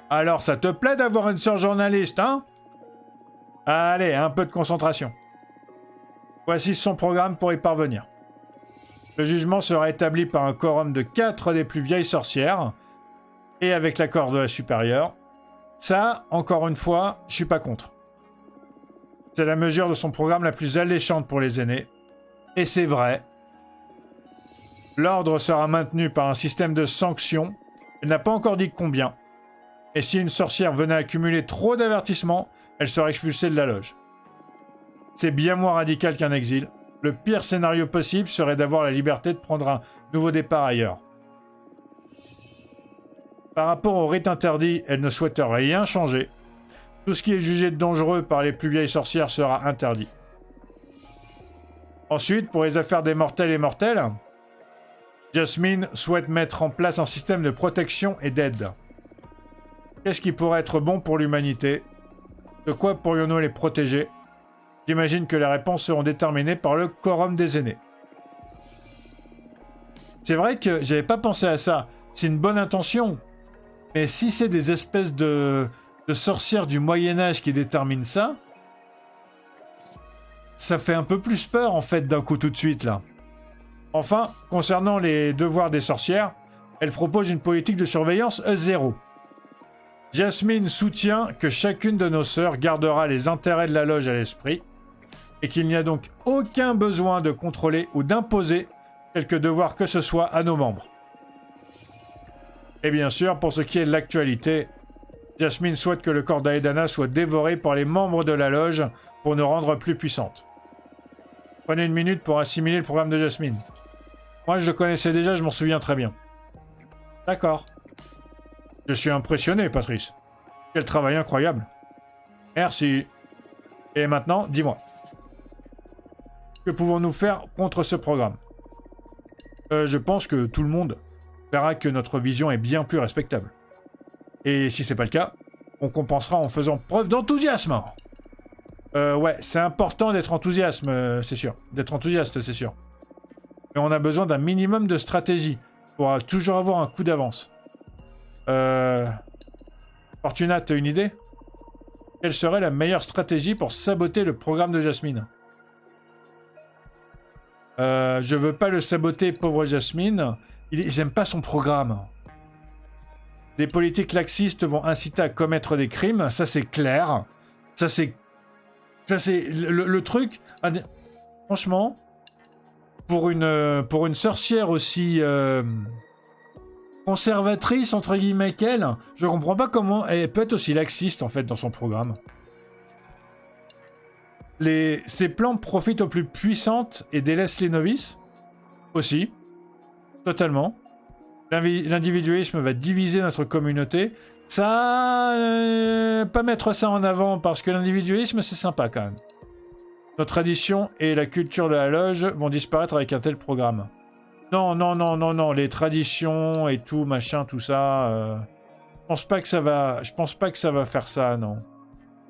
Alors ça te plaît d'avoir une sœur journaliste, hein? Allez, un peu de concentration. Voici son programme pour y parvenir. Le jugement sera établi par un quorum de 4 des plus vieilles sorcières, et avec l'accord de la supérieure. Ça, encore une fois, je suis pas contre. C'est la mesure de son programme la plus alléchante pour les aînés. Et c'est vrai. L'ordre sera maintenu par un système de sanctions. Elle n'a pas encore dit combien. Et si une sorcière venait accumuler trop d'avertissements, elle sera expulsée de la loge. C'est bien moins radical qu'un exil. Le pire scénario possible serait d'avoir la liberté de prendre un nouveau départ ailleurs. Par rapport au rite interdit, elle ne souhaite rien changer. Tout ce qui est jugé dangereux par les plus vieilles sorcières sera interdit. Ensuite, pour les affaires des mortels et mortelles, Jasmine souhaite mettre en place un système de protection et d'aide. Qu'est-ce qui pourrait être bon pour l'humanité? De quoi pourrions-nous les protéger? J'imagine que les réponses seront déterminées par le quorum des aînés. C'est vrai que j'avais pas pensé à ça. C'est une bonne intention. Mais si c'est des espèces de sorcières du Moyen-Âge qui déterminent ça, ça fait un peu plus peur en fait d'un coup tout de suite là. Enfin, concernant les devoirs des sorcières, Elle propose une politique de surveillance zéro. Jasmine soutient que chacune de nos sœurs gardera les intérêts de la loge à l'esprit et qu'il n'y a donc aucun besoin de contrôler ou d'imposer quelque devoir que ce soit à nos membres. Et bien sûr, pour ce qui est de l'actualité, Jasmine souhaite que le corps d'Aedana soit dévoré par les membres de la loge pour nous rendre plus puissantes. Prenez une minute pour assimiler le programme de Jasmine. Moi, je le connaissais déjà, je m'en souviens très bien. D'accord. Je suis impressionné, Patrice. Quel travail incroyable. Merci. Et maintenant, dis-moi. Que pouvons-nous faire contre ce programme ? Je pense que tout le monde verra que notre vision est bien plus respectable. Et si c'est pas le cas, on compensera en faisant preuve d'enthousiasme. Ouais, c'est important d'être enthousiaste, c'est sûr. D'être enthousiaste, c'est sûr. Mais on a besoin d'un minimum de stratégie pour toujours avoir un coup d'avance. Fortuna, t'as une idée ? Quelle serait la meilleure stratégie pour saboter le programme de Jasmine ? Je veux pas le saboter, pauvre Jasmine. J'aime pas son programme. Des politiques laxistes vont inciter à commettre des crimes, ça c'est clair. Ça c'est le truc. Franchement, pour une sorcière aussi conservatrice entre guillemets qu'elle, je comprends pas comment elle peut être aussi laxiste en fait dans son programme. Ses plans profitent aux plus puissantes et délaissent les novices aussi, totalement. L'individualisme va diviser notre communauté. Ça, pas mettre ça en avant parce que l'individualisme c'est sympa quand même. Nos traditions et la culture de la loge vont disparaître avec un tel programme. Non, les traditions et tout, machin, tout ça. Je pense pas que ça va faire ça, non.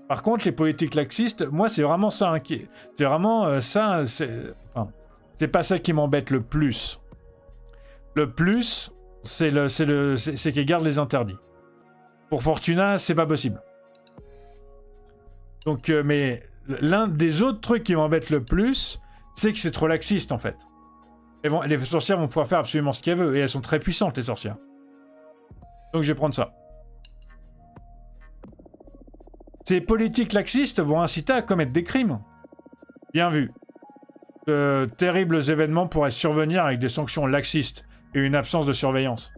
Par contre, les politiques laxistes, moi, c'est vraiment ça qui... C'est vraiment ça... c'est pas ça qui m'embête le plus. Le plus, c'est qu'ils gardent les interdits. Pour Fortuna, c'est pas possible. Donc, mais l'un des autres trucs qui m'embête le plus, c'est que c'est trop laxiste, en fait. Les sorcières vont pouvoir faire absolument ce qu'elles veulent, et elles sont très puissantes, les sorcières. Donc, je vais prendre ça. Ces politiques laxistes vont inciter à commettre des crimes. Bien vu. De terribles événements pourraient survenir avec des sanctions laxistes et une absence de surveillance.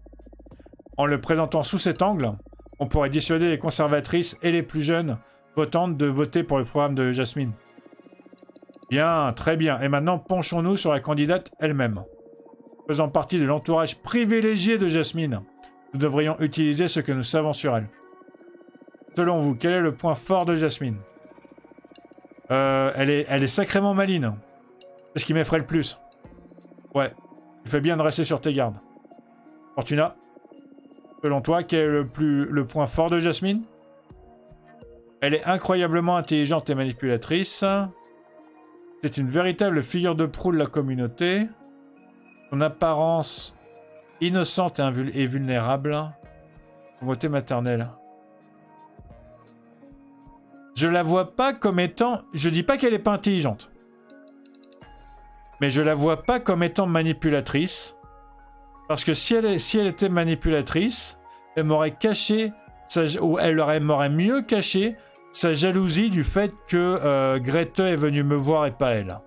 En le présentant sous cet angle, on pourrait dissuader les conservatrices et les plus jeunes votantes de voter pour le programme de Jasmine. Bien, très bien. Et maintenant, penchons-nous sur la candidate elle-même. Faisant partie de l'entourage privilégié de Jasmine, nous devrions utiliser ce que nous savons sur elle. Selon vous, quel est le point fort de Jasmine ? Elle est sacrément maline. C'est ce qui m'effraie le plus. Ouais, tu fais bien de rester sur tes gardes. Fortuna, selon toi, quel est le point fort de Jasmine ? Elle est incroyablement intelligente et manipulatrice. C'est une véritable figure de proue de la communauté. Son apparence innocente et vulnérable. Son beauté maternelle. Je la vois pas comme étant... Je dis pas qu'elle est pas intelligente. Mais je la vois pas comme étant manipulatrice. Parce que si elle était manipulatrice, elle m'aurait caché... m'aurait mieux caché sa jalousie du fait que Grete est venue me voir et pas elle.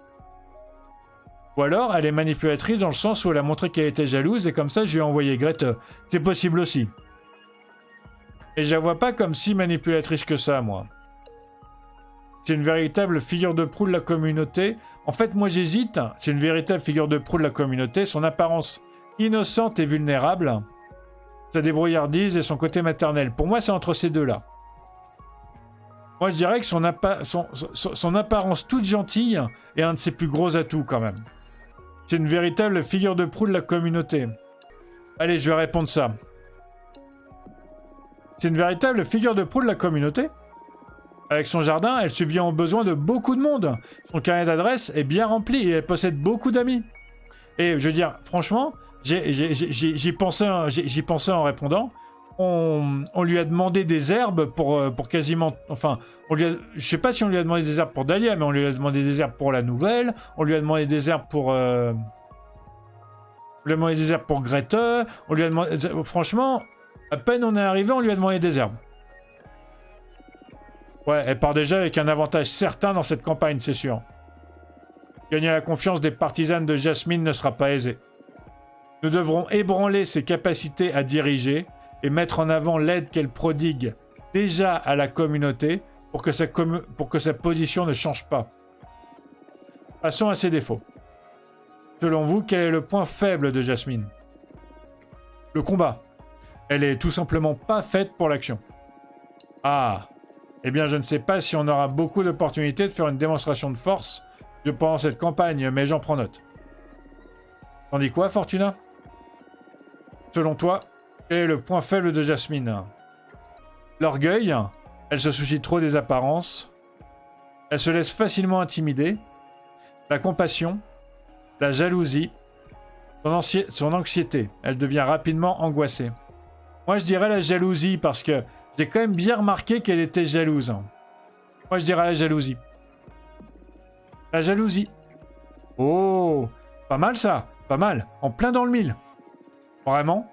Ou alors, elle est manipulatrice dans le sens où elle a montré qu'elle était jalouse et comme ça, je lui ai envoyé Grete. C'est possible aussi. Et je la vois pas comme si manipulatrice que ça, moi. C'est une véritable figure de proue de la communauté. En fait, moi, j'hésite. C'est une véritable figure de proue de la communauté. Son apparence innocente et vulnérable, sa débrouillardise et son côté maternel. Pour moi, c'est entre ces deux-là. Moi, je dirais que son apparence toute gentille est un de ses plus gros atouts, quand même. C'est une véritable figure de proue de la communauté. Allez, je vais répondre ça. C'est une véritable figure de proue de la communauté. Avec son jardin, elle subvient aux besoins de beaucoup de monde. Son carnet d'adresses est bien rempli et elle possède beaucoup d'amis. Et je veux dire, franchement, j'y pensais en répondant. On lui a demandé des herbes pour quasiment... Enfin, je sais pas si on lui a demandé des herbes pour Dahlia, mais on lui a demandé des herbes pour la nouvelle. On lui a demandé des herbes pour lui a demandé des herbes pour Grete, on lui a demandé... Franchement, à peine on est arrivé, on lui a demandé des herbes. Ouais, elle part déjà avec un avantage certain dans cette campagne, c'est sûr. Gagner la confiance des partisanes de Jasmine ne sera pas aisé. Nous devrons ébranler ses capacités à diriger et mettre en avant l'aide qu'elle prodigue déjà à la communauté pour que sa position ne change pas. Passons à ses défauts. Selon vous, quel est le point faible de Jasmine? Le combat. Elle est tout simplement pas faite pour l'action. Ah, eh bien je ne sais pas si on aura beaucoup d'opportunités de faire une démonstration de force pendant cette campagne, mais j'en prends note. T'en dis quoi, Fortuna? Selon toi, quel est le point faible de Jasmine? L'orgueil. Elle se soucie trop des apparences. Elle se laisse facilement intimider. La compassion. La jalousie. Son anxiété. Elle devient rapidement angoissée. Moi, je dirais la jalousie parce que j'ai quand même bien remarqué qu'elle était jalouse. Moi, je dirais la jalousie. La jalousie. Oh, pas mal ça. Pas mal. En plein dans le mille. Vraiment?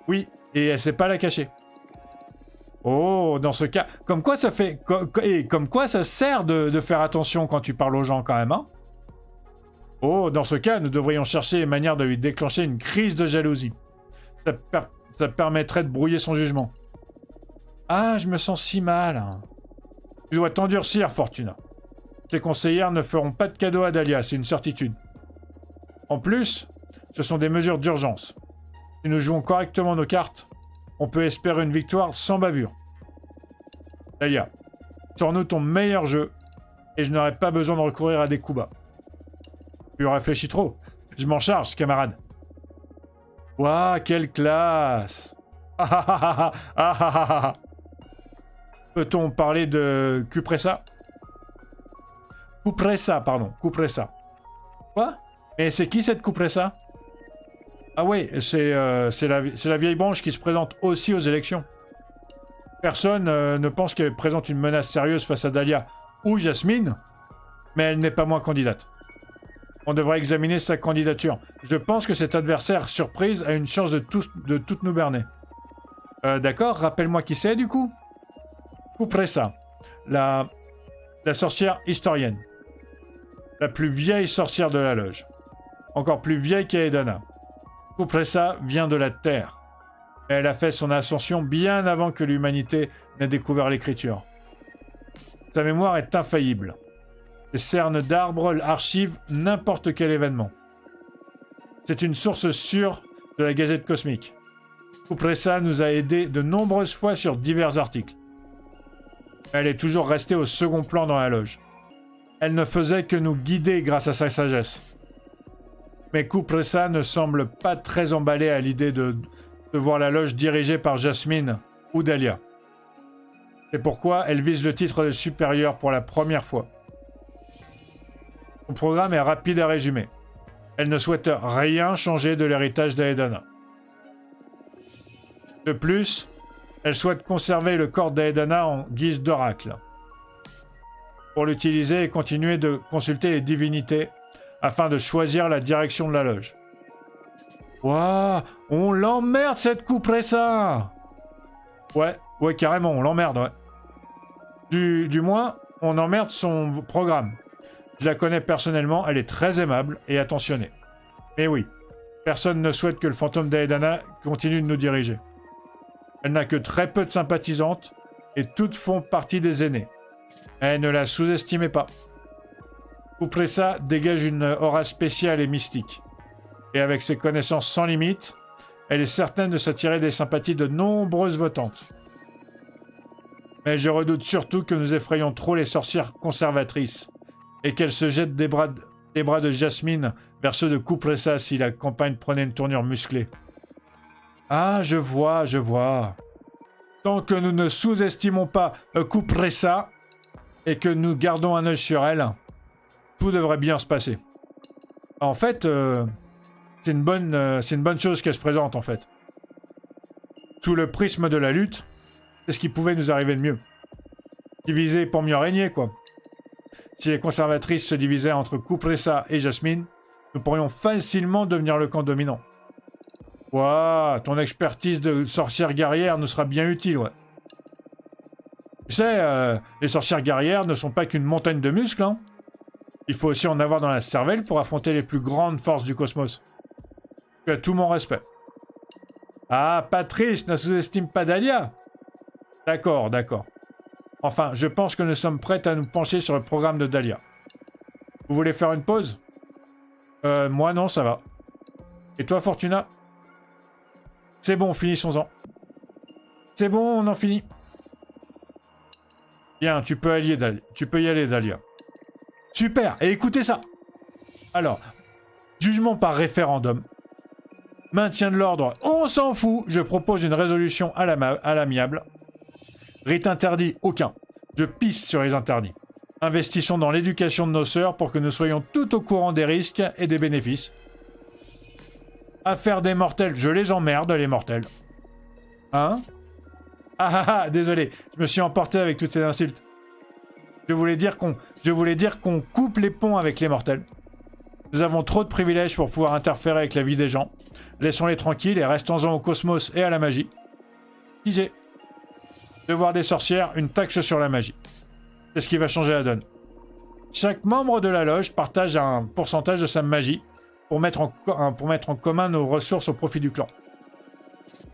Oui, et elle sait pas la cacher. Oh, dans ce cas... Comme quoi ça fait... Et comme quoi ça sert de faire attention quand tu parles aux gens quand même, hein? Oh, dans ce cas, nous devrions chercher une manière de lui déclencher une crise de jalousie. Ça permettrait de brouiller son jugement. Ah, je me sens si mal. Tu dois t'endurcir, Fortuna. Tes conseillères ne feront pas de cadeau à Dahlia, c'est une certitude. En plus, ce sont des mesures d'urgence. Si nous jouons correctement nos cartes, on peut espérer une victoire sans bavure. Dahlia, sors-nous ton meilleur jeu, et je n'aurai pas besoin de recourir à des coups bas. Tu réfléchis trop. Je m'en charge, camarade. Waouh, quelle classe! Ah ah ah ah ah ah ah. Peut-on parler de Cupressa? Cupressa, pardon, Cupressa. Quoi? Mais c'est qui cette Cupressa? Ah ouais, c'est la vieille branche qui se présente aussi aux élections. Personne ne pense qu'elle présente une menace sérieuse face à Dahlia ou Jasmine, mais elle n'est pas moins candidate. On devrait examiner sa candidature. Je pense que cet adversaire surprise a une chance de toutes nous berner. D'accord, rappelle-moi qui c'est du coup. Cupressa, la sorcière historienne. La plus vieille sorcière de la loge. Encore plus vieille qu'Aedana. Cupressa vient de la Terre. Elle a fait son ascension bien avant que l'humanité n'ait découvert l'écriture. Sa mémoire est infaillible. Ses cernes d'arbres archivent n'importe quel événement. C'est une source sûre de la Gazette Cosmique. Cupressa nous a aidés de nombreuses fois sur divers articles. Elle est toujours restée au second plan dans la loge. Elle ne faisait que nous guider grâce à sa sagesse. Mais Cupressa ne semble pas très emballée à l'idée de voir la loge dirigée par Jasmine ou Dahlia. C'est pourquoi elle vise le titre de supérieur pour la première fois. Son programme est rapide à résumer. Elle ne souhaite rien changer de l'héritage d'Aedana. De plus, elle souhaite conserver le corps d'Aedana en guise d'oracle. Pour l'utiliser et continuer de consulter les divinités afin de choisir la direction de la loge. Waouh, on l'emmerde cette Cupressa! Ouais, carrément, on l'emmerde, ouais. Du moins, on emmerde son programme. Je la connais personnellement, elle est très aimable et attentionnée. Mais oui, personne ne souhaite que le fantôme d'Aedana continue de nous diriger. Elle n'a que très peu de sympathisantes et toutes font partie des aînés. Elle ne la sous-estimez pas. Cupressa dégage une aura spéciale et mystique. Et avec ses connaissances sans limite, elle est certaine de s'attirer des sympathies de nombreuses votantes. Mais je redoute surtout que nous effrayions trop les sorcières conservatrices et qu'elles se jettent des bras de Jasmine vers ceux de Cupressa si la campagne prenait une tournure musclée. Ah, je vois. Tant que nous ne sous-estimons pas Cupressa et que nous gardons un œil sur elle, tout devrait bien se passer. En fait, c'est une bonne chose qu'elle se présente, en fait. Sous le prisme de la lutte, c'est ce qui pouvait nous arriver de mieux. Diviser pour mieux régner, quoi. Si les conservatrices se divisaient entre Cupressa et Jasmine, Nous pourrions facilement devenir le camp dominant. Ouah, ton expertise de sorcière guerrière nous sera bien utile, ouais. Tu sais, les sorcières guerrières ne sont pas qu'une montagne de muscles, hein. Il faut aussi en avoir dans la cervelle pour affronter les plus grandes forces du cosmos. Tu as tout mon respect. Ah, Patrice, ne sous-estime pas Dahlia. D'accord, d'accord. Enfin, je pense que nous sommes prêts à nous pencher sur le programme de Dahlia. Vous voulez faire une pause? Moi non, ça va. Et toi, Fortuna? C'est bon, finissons-en. C'est bon, on en finit. Bien, tu peux y aller, Dahlia. Super, et écoutez ça. Alors, jugement par référendum. Maintien de l'ordre, on s'en fout. Je propose une résolution à l'amiable. Rite interdit, aucun. Je pisse sur les interdits. Investissons dans l'éducation de nos sœurs pour que nous soyons tout au courant des risques et des bénéfices. Affaire des mortels, je les emmerde, les mortels. Hein? Ah, désolé, je me suis emporté avec toutes ces insultes. Je voulais dire qu'on coupe les ponts avec les mortels. Nous avons trop de privilèges pour pouvoir interférer avec la vie des gens. Laissons-les tranquilles et restons-en au cosmos et à la magie. Pigé. Devoir des sorcières, une taxe sur la magie. C'est ce qui va changer la donne. Chaque membre de la loge partage un pourcentage de sa magie pour mettre en commun nos ressources au profit du clan.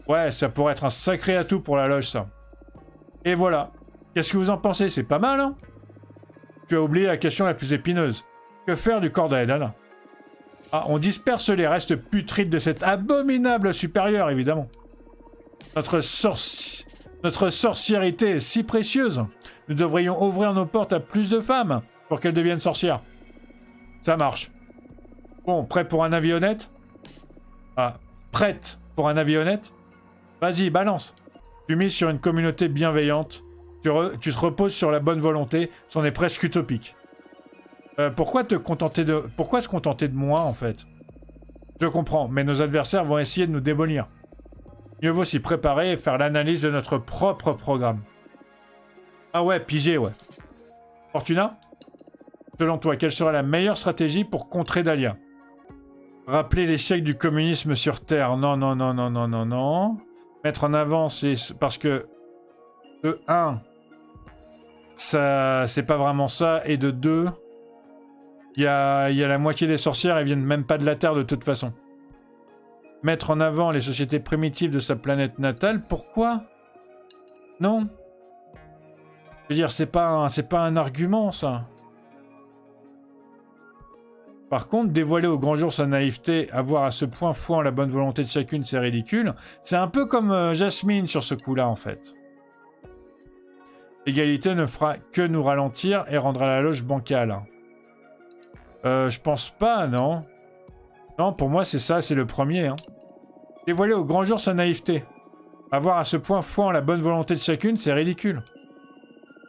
Ouais, ça pourrait être un sacré atout pour la loge, ça. Et voilà. Qu'est-ce que vous en pensez? C'est pas mal, hein? Tu as oublié la question la plus épineuse. Que faire du corps d'Aedan? Ah, on disperse les restes putrides de cet abominable supérieur, évidemment. Notre sorciérité est si précieuse. Nous devrions ouvrir nos portes à plus de femmes pour qu'elles deviennent sorcières. Ça marche. Bon, prêt pour un avis honnête? Ah, prête pour un avis honnête? Vas-y, balance. Tu mises sur une communauté bienveillante. Tu te reposes sur la bonne volonté. C'en est presque utopique. Pourquoi se contenter de moi, en fait? Je comprends, mais nos adversaires vont essayer de nous démolir. Mieux vaut s'y préparer et faire l'analyse de notre propre programme. Ah ouais, pigé, ouais. Fortuna? Selon toi, quelle serait la meilleure stratégie pour contrer Dahlia? Rappeler l'échec du communisme sur Terre. Non, non, non, non, non, non, non. Mettre en avant, parce que... De 1, ça, c'est pas vraiment ça. Et de 2, il y a la moitié des sorcières, elles viennent même pas de la Terre de toute façon. Mettre en avant les sociétés primitives de sa planète natale, pourquoi? Non. Je veux dire, c'est pas un argument, ça. Par contre, dévoiler au grand jour sa naïveté, avoir à ce point foi en la bonne volonté de chacune, c'est ridicule. C'est un peu comme Jasmine sur ce coup-là, en fait. L'égalité ne fera que nous ralentir et rendra la loge bancale. Je pense pas, non. Non, pour moi, c'est ça, c'est le premier. Hein. Dévoiler au grand jour sa naïveté. Avoir à ce point foi en la bonne volonté de chacune, c'est ridicule.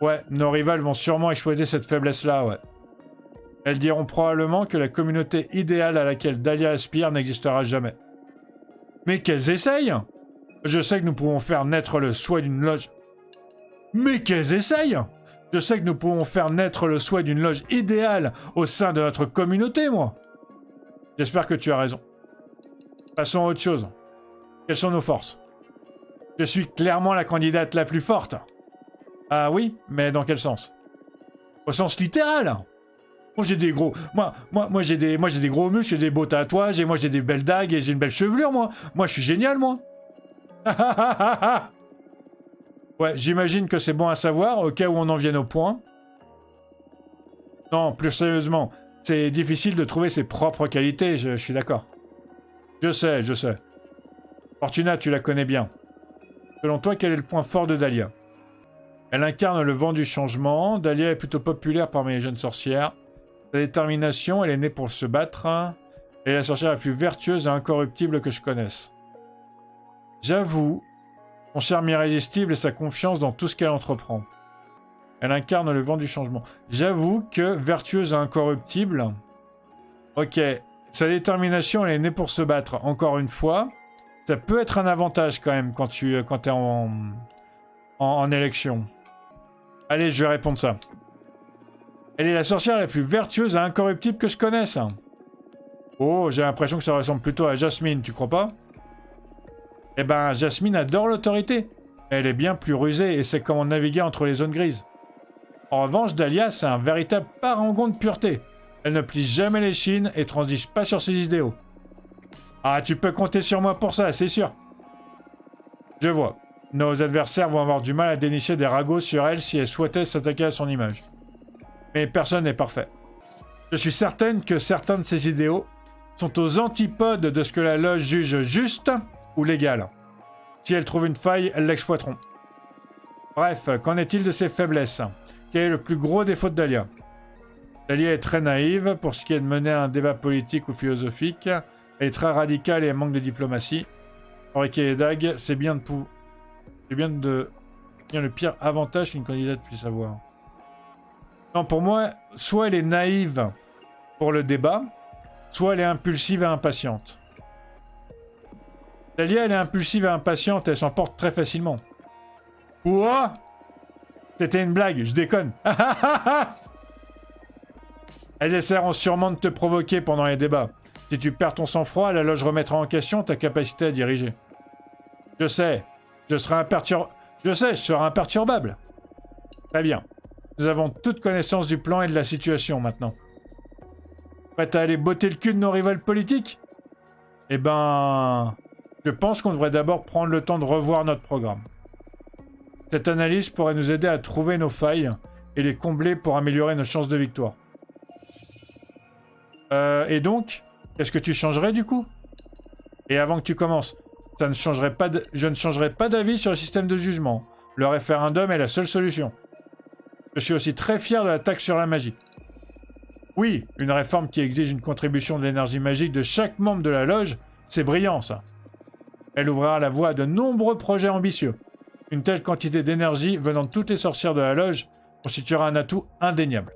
Ouais, nos rivales vont sûrement exploiter cette faiblesse-là, ouais. Elles diront probablement que la communauté idéale à laquelle Dahlia aspire n'existera jamais. Mais qu'elles essayent! Je sais que nous pouvons faire naître le souhait d'une loge... Mais qu'elles essayent! Je sais que nous pouvons faire naître le souhait d'une loge idéale au sein de notre communauté, moi. J'espère que tu as raison. Passons à autre chose. Quelles sont nos forces? Je suis clairement la candidate la plus forte. Ah oui, mais dans quel sens? Au sens littéral. Moi j'ai des gros... Moi j'ai des gros muscles, j'ai des beaux tatouages, et moi j'ai des belles dagues, et j'ai une belle chevelure, moi. Moi je suis génial, moi. Ouais, j'imagine que c'est bon à savoir, au cas où on en vienne au point. Non, plus sérieusement, c'est difficile de trouver ses propres qualités, je suis d'accord. Je sais. Fortuna, tu la connais bien. Selon toi, quel est le point fort de Dahlia? Elle incarne le vent du changement. Dahlia est plutôt populaire parmi les jeunes sorcières. Sa détermination, elle est née pour se battre. Elle est la sorcière la plus vertueuse et incorruptible que je connaisse. J'avoue, son charme irrésistible et sa confiance dans tout ce qu'elle entreprend. Elle incarne le vent du changement. J'avoue que vertueuse et incorruptible... Ok, sa détermination, elle est née pour se battre. Encore une fois, ça peut être un avantage quand même quand t'es en élection. Allez, je vais répondre ça. Elle est la sorcière la plus vertueuse et incorruptible que je connaisse. Oh, j'ai l'impression que ça ressemble plutôt à Jasmine, tu crois pas? Eh ben, Jasmine adore l'autorité. Elle est bien plus rusée et sait comment naviguer entre les zones grises. En revanche, Dahlia, c'est un véritable parangon de pureté. Elle ne plie jamais les chines et transige pas sur ses idéaux. Ah, tu peux compter sur moi pour ça, c'est sûr. Je vois. Nos adversaires vont avoir du mal à dénicher des ragots sur elle si elle souhaitait s'attaquer à son image. Mais personne n'est parfait. Je suis certaine que certains de ces idéaux sont aux antipodes de ce que la loge juge juste ou légal. Si elles trouvent une faille, elles l'exploiteront. Bref, qu'en est-il de ses faiblesses? Quel est le plus gros défaut de Dahlia? Dahlia est très naïve pour ce qui est de mener un débat politique ou philosophique. Elle est très radicale et elle manque de diplomatie. Enrique et Dag, c'est bien le pire avantage qu'une candidate puisse avoir. Non, pour moi, soit elle est naïve pour le débat, soit elle est impulsive et impatiente. Dahlia, elle est impulsive et impatiente, elle s'emporte très facilement. Ouah! C'était une blague, je déconne. Elles essaieront sûrement de te provoquer pendant les débats. Si tu perds ton sang-froid, la loge remettra en question ta capacité à diriger. Je sais, je serai imperturbable. Très bien. Nous avons toute connaissance du plan et de la situation maintenant. Prête à aller botter le cul de nos rivales politiques? Eh ben... Je pense qu'on devrait d'abord prendre le temps de revoir notre programme. Cette analyse pourrait nous aider à trouver nos failles et les combler pour améliorer nos chances de victoire. Et donc, qu'est-ce que tu changerais du coup? Et avant que tu commences, je ne changerai pas d'avis sur le système de jugement. Le référendum est la seule solution. Je suis aussi très fier de la taxe sur la magie. Oui, une réforme qui exige une contribution de l'énergie magique de chaque membre de la loge, c'est brillant ça. Elle ouvrira la voie à de nombreux projets ambitieux. Une telle quantité d'énergie venant de toutes les sorcières de la loge constituera un atout indéniable.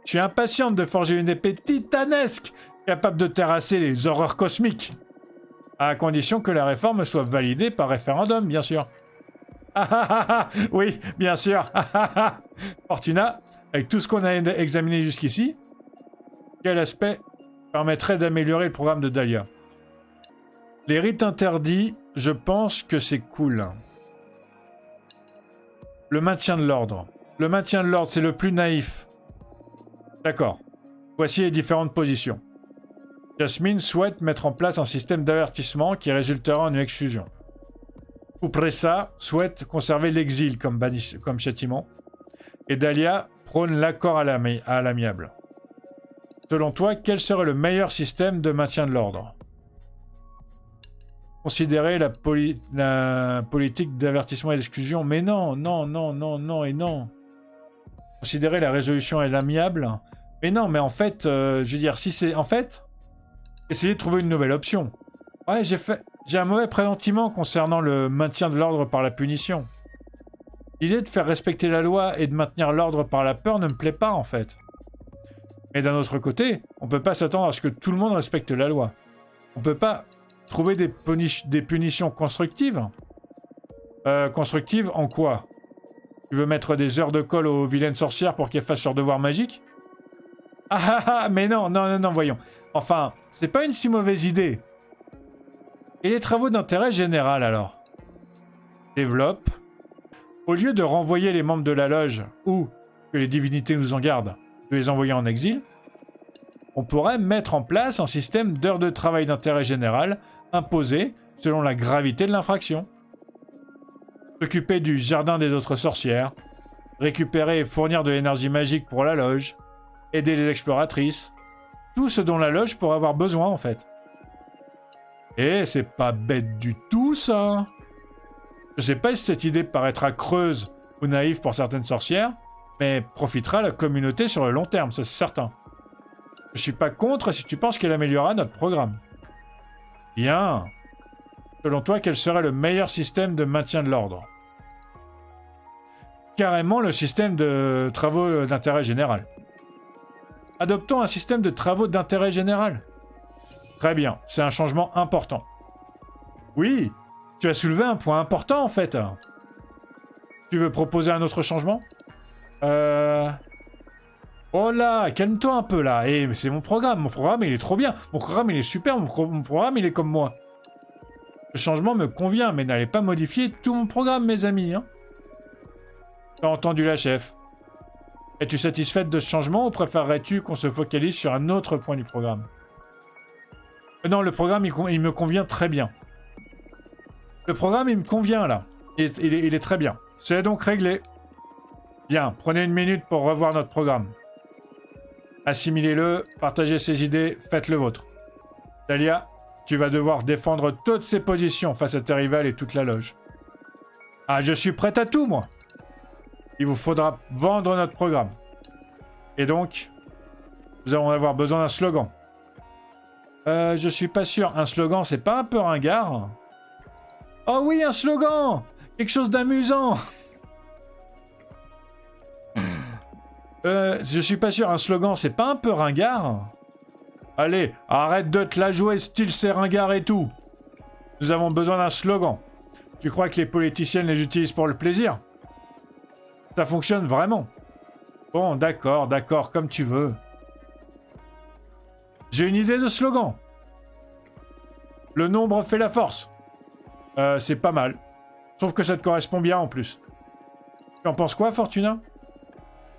Je suis impatiente de forger une épée titanesque capable de terrasser les horreurs cosmiques. À condition que la réforme soit validée par référendum, bien sûr. Oui, bien sûr. Fortuna, avec tout ce qu'on a examiné jusqu'ici, quel aspect permettrait d'améliorer le programme de Dahlia? Les rites interdits, je pense que c'est cool. Le maintien de l'ordre. Le maintien de l'ordre, c'est le plus naïf. D'accord. Voici les différentes positions. Jasmine souhaite mettre en place un système d'avertissement qui résultera en une exclusion. Kupressa souhaite conserver l'exil comme châtiment. Et Dahlia prône l'accord à l'amiable. Selon toi, quel serait le meilleur système de maintien de l'ordre? Considérer la politique d'avertissement et d'exclusion. Mais non, non, non, non, non et non. Considérer la résolution à l'amiable. Mais non, mais en fait, je veux dire, si c'est... En fait, essayez de trouver une nouvelle option. Ouais, j'ai un mauvais pressentiment concernant le maintien de l'ordre par la punition. L'idée de faire respecter la loi et de maintenir l'ordre par la peur ne me plaît pas, en fait. Mais d'un autre côté, on peut pas s'attendre à ce que tout le monde respecte la loi. On peut pas trouver des punitions constructives. Constructives en quoi? Tu veux mettre des heures de colle aux vilaines sorcières pour qu'elles fassent leur devoir magique? Mais non, non, non, non, voyons. Enfin, c'est pas une si mauvaise idée. Et les travaux d'intérêt général, alors? Développe. Au lieu de renvoyer les membres de la loge, ou que les divinités nous en gardent, de les envoyer en exil, on pourrait mettre en place un système d'heures de travail d'intérêt général imposé selon la gravité de l'infraction. S'occuper du jardin des autres sorcières, récupérer et fournir de l'énergie magique pour la loge, aider les exploratrices, tout ce dont la loge pourrait avoir besoin en fait. Et c'est pas bête du tout ça. Je sais pas si cette idée paraîtra creuse ou naïve pour certaines sorcières, mais profitera à la communauté sur le long terme, ça c'est certain. Je suis pas contre si tu penses qu'elle améliorera notre programme. Bien. Selon toi, quel serait le meilleur système de maintien de l'ordre? Carrément le système de travaux d'intérêt général. Adoptons un système de travaux d'intérêt général. Très bien, c'est un changement important. Oui, tu as soulevé un point important en fait. Tu veux proposer un autre changement? Oh là, calme-toi un peu là. Eh, mais c'est mon programme. Mon programme, il est trop bien. Mon programme, il est super. Mon programme, il est comme moi. Le changement me convient, mais n'allez pas modifier tout mon programme, mes amis. Hein. T'as entendu la chef. Es-tu satisfaite de ce changement ou préférerais-tu qu'on se focalise sur un autre point du programme? Non, le programme, il me convient très bien. Le programme, il me convient là. Il est très bien. C'est donc réglé. Bien, prenez une minute pour revoir notre programme. Assimilez-le, partagez ses idées, faites le vôtre. Dahlia, tu vas devoir défendre toutes ses positions face à tes rivales et toute la loge. Ah, je suis prête à tout, moi. Il vous faudra vendre notre programme. Et donc, nous allons avoir besoin d'un slogan. Je suis pas sûr. Un slogan, c'est pas un peu ringard? Oh oui, un slogan! Quelque chose d'amusant! Je suis pas sûr, un slogan, c'est pas un peu ringard? Allez, arrête de te la jouer style c'est ringard et tout. Nous avons besoin d'un slogan. Tu crois que les politiciennes les utilisent pour le plaisir? Ça fonctionne vraiment. Bon, d'accord, comme tu veux. J'ai une idée de slogan. Le nombre fait la force. C'est pas mal. Sauf que ça te correspond bien en plus. Tu en penses quoi, Fortuna?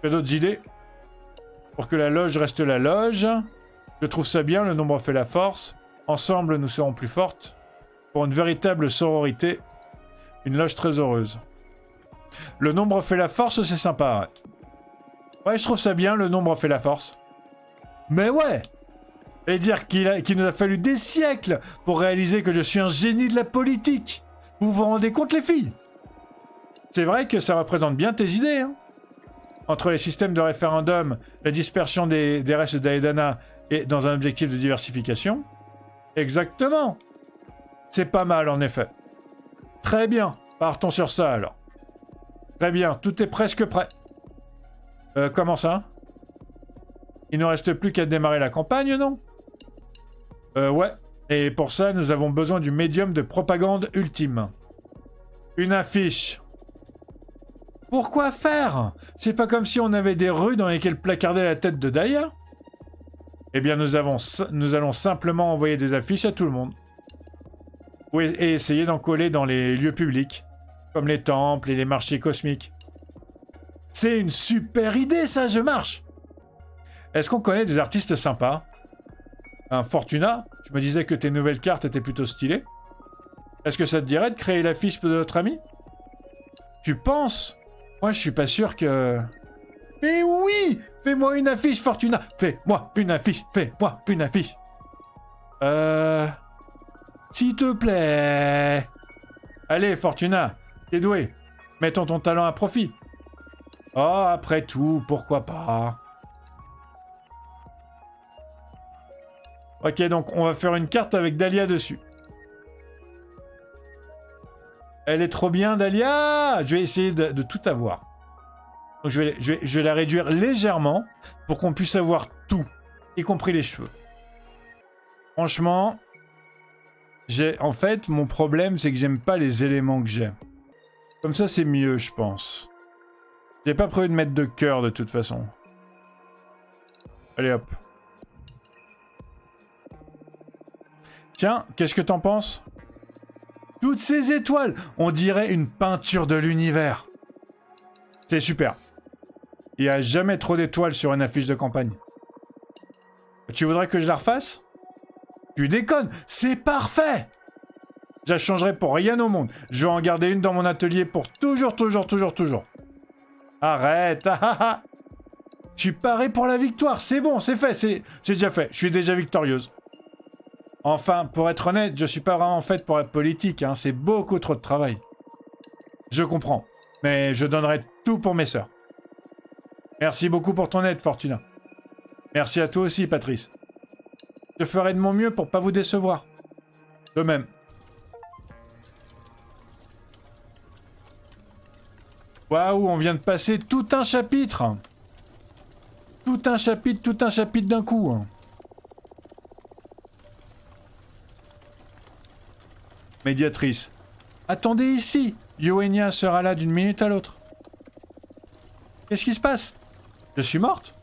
Tu as d'autres idées? Pour que la loge reste la loge. Je trouve ça bien, le nombre fait la force. Ensemble, nous serons plus fortes. Pour une véritable sororité. Une loge très heureuse. Le nombre fait la force, c'est sympa. Ouais, je trouve ça bien, le nombre fait la force. Mais ouais! Et dire qu'il nous a fallu des siècles pour réaliser que je suis un génie de la politique. Vous vous rendez compte, les filles? C'est vrai que ça représente bien tes idées, hein? Entre les systèmes de référendum, la dispersion des restes d'Aedana et dans un objectif de diversification. Exactement. C'est pas mal, en effet. Très bien. Partons sur ça, alors. Très bien. Tout est presque prêt. Comment ça? Il ne reste plus qu'à démarrer la campagne, non? Ouais. Et pour ça, nous avons besoin du médium de propagande ultime. Une affiche. Pourquoi faire? C'est pas comme si on avait des rues dans lesquelles placarder la tête de Dahlia. Eh bien, nous allons simplement envoyer des affiches à tout le monde. Oui, et essayer d'en coller dans les lieux publics, comme les temples et les marchés cosmiques. C'est une super idée, ça, je marche. Est-ce qu'on connaît des artistes sympas? Un Fortuna? Tu me disais que tes nouvelles cartes étaient plutôt stylées. Est-ce que ça te dirait de créer l'affiche de notre ami? Tu penses? Moi, je suis pas sûr que... Mais oui! Fais-moi une affiche, Fortuna! Fais-moi une affiche! Fais-moi une affiche! S'il te plaît! Allez, Fortuna! T'es doué! Mettons ton talent à profit! Oh, après tout, pourquoi pas? Ok, donc on va faire une carte avec Dahlia dessus. Elle est trop bien, Dahlia! Je vais essayer de tout avoir. Donc je vais la réduire légèrement pour qu'on puisse avoir tout, y compris les cheveux. Franchement, en fait, mon problème, c'est que j'aime pas les éléments que j'ai. Comme ça, c'est mieux, je pense. J'ai pas prévu de mettre de cœur, de toute façon. Allez, hop. Tiens, qu'est-ce que t'en penses? Toutes ces étoiles! On dirait une peinture de l'univers. C'est super. Il n'y a jamais trop d'étoiles sur une affiche de campagne. Tu voudrais que je la refasse? Tu déconnes! C'est parfait! Je la changerai pour rien au monde. Je vais en garder une dans mon atelier pour toujours. Arrête! Je suis paré pour la victoire. C'est bon, c'est fait. C'est déjà fait. Je suis déjà victorieuse. Enfin, pour être honnête, je suis pas vraiment faite pour la politique, hein. C'est beaucoup trop de travail. Je comprends. Mais je donnerai tout pour mes sœurs. Merci beaucoup pour ton aide, Fortuna. Merci à toi aussi, Patrice. Je ferai de mon mieux pour pas vous décevoir. De même. Waouh, on vient de passer tout un chapitre. Tout un chapitre d'un coup. Médiatrice. Attendez ici. Yoenia sera là d'une minute à l'autre. Qu'est-ce qui se passe? Je suis morte?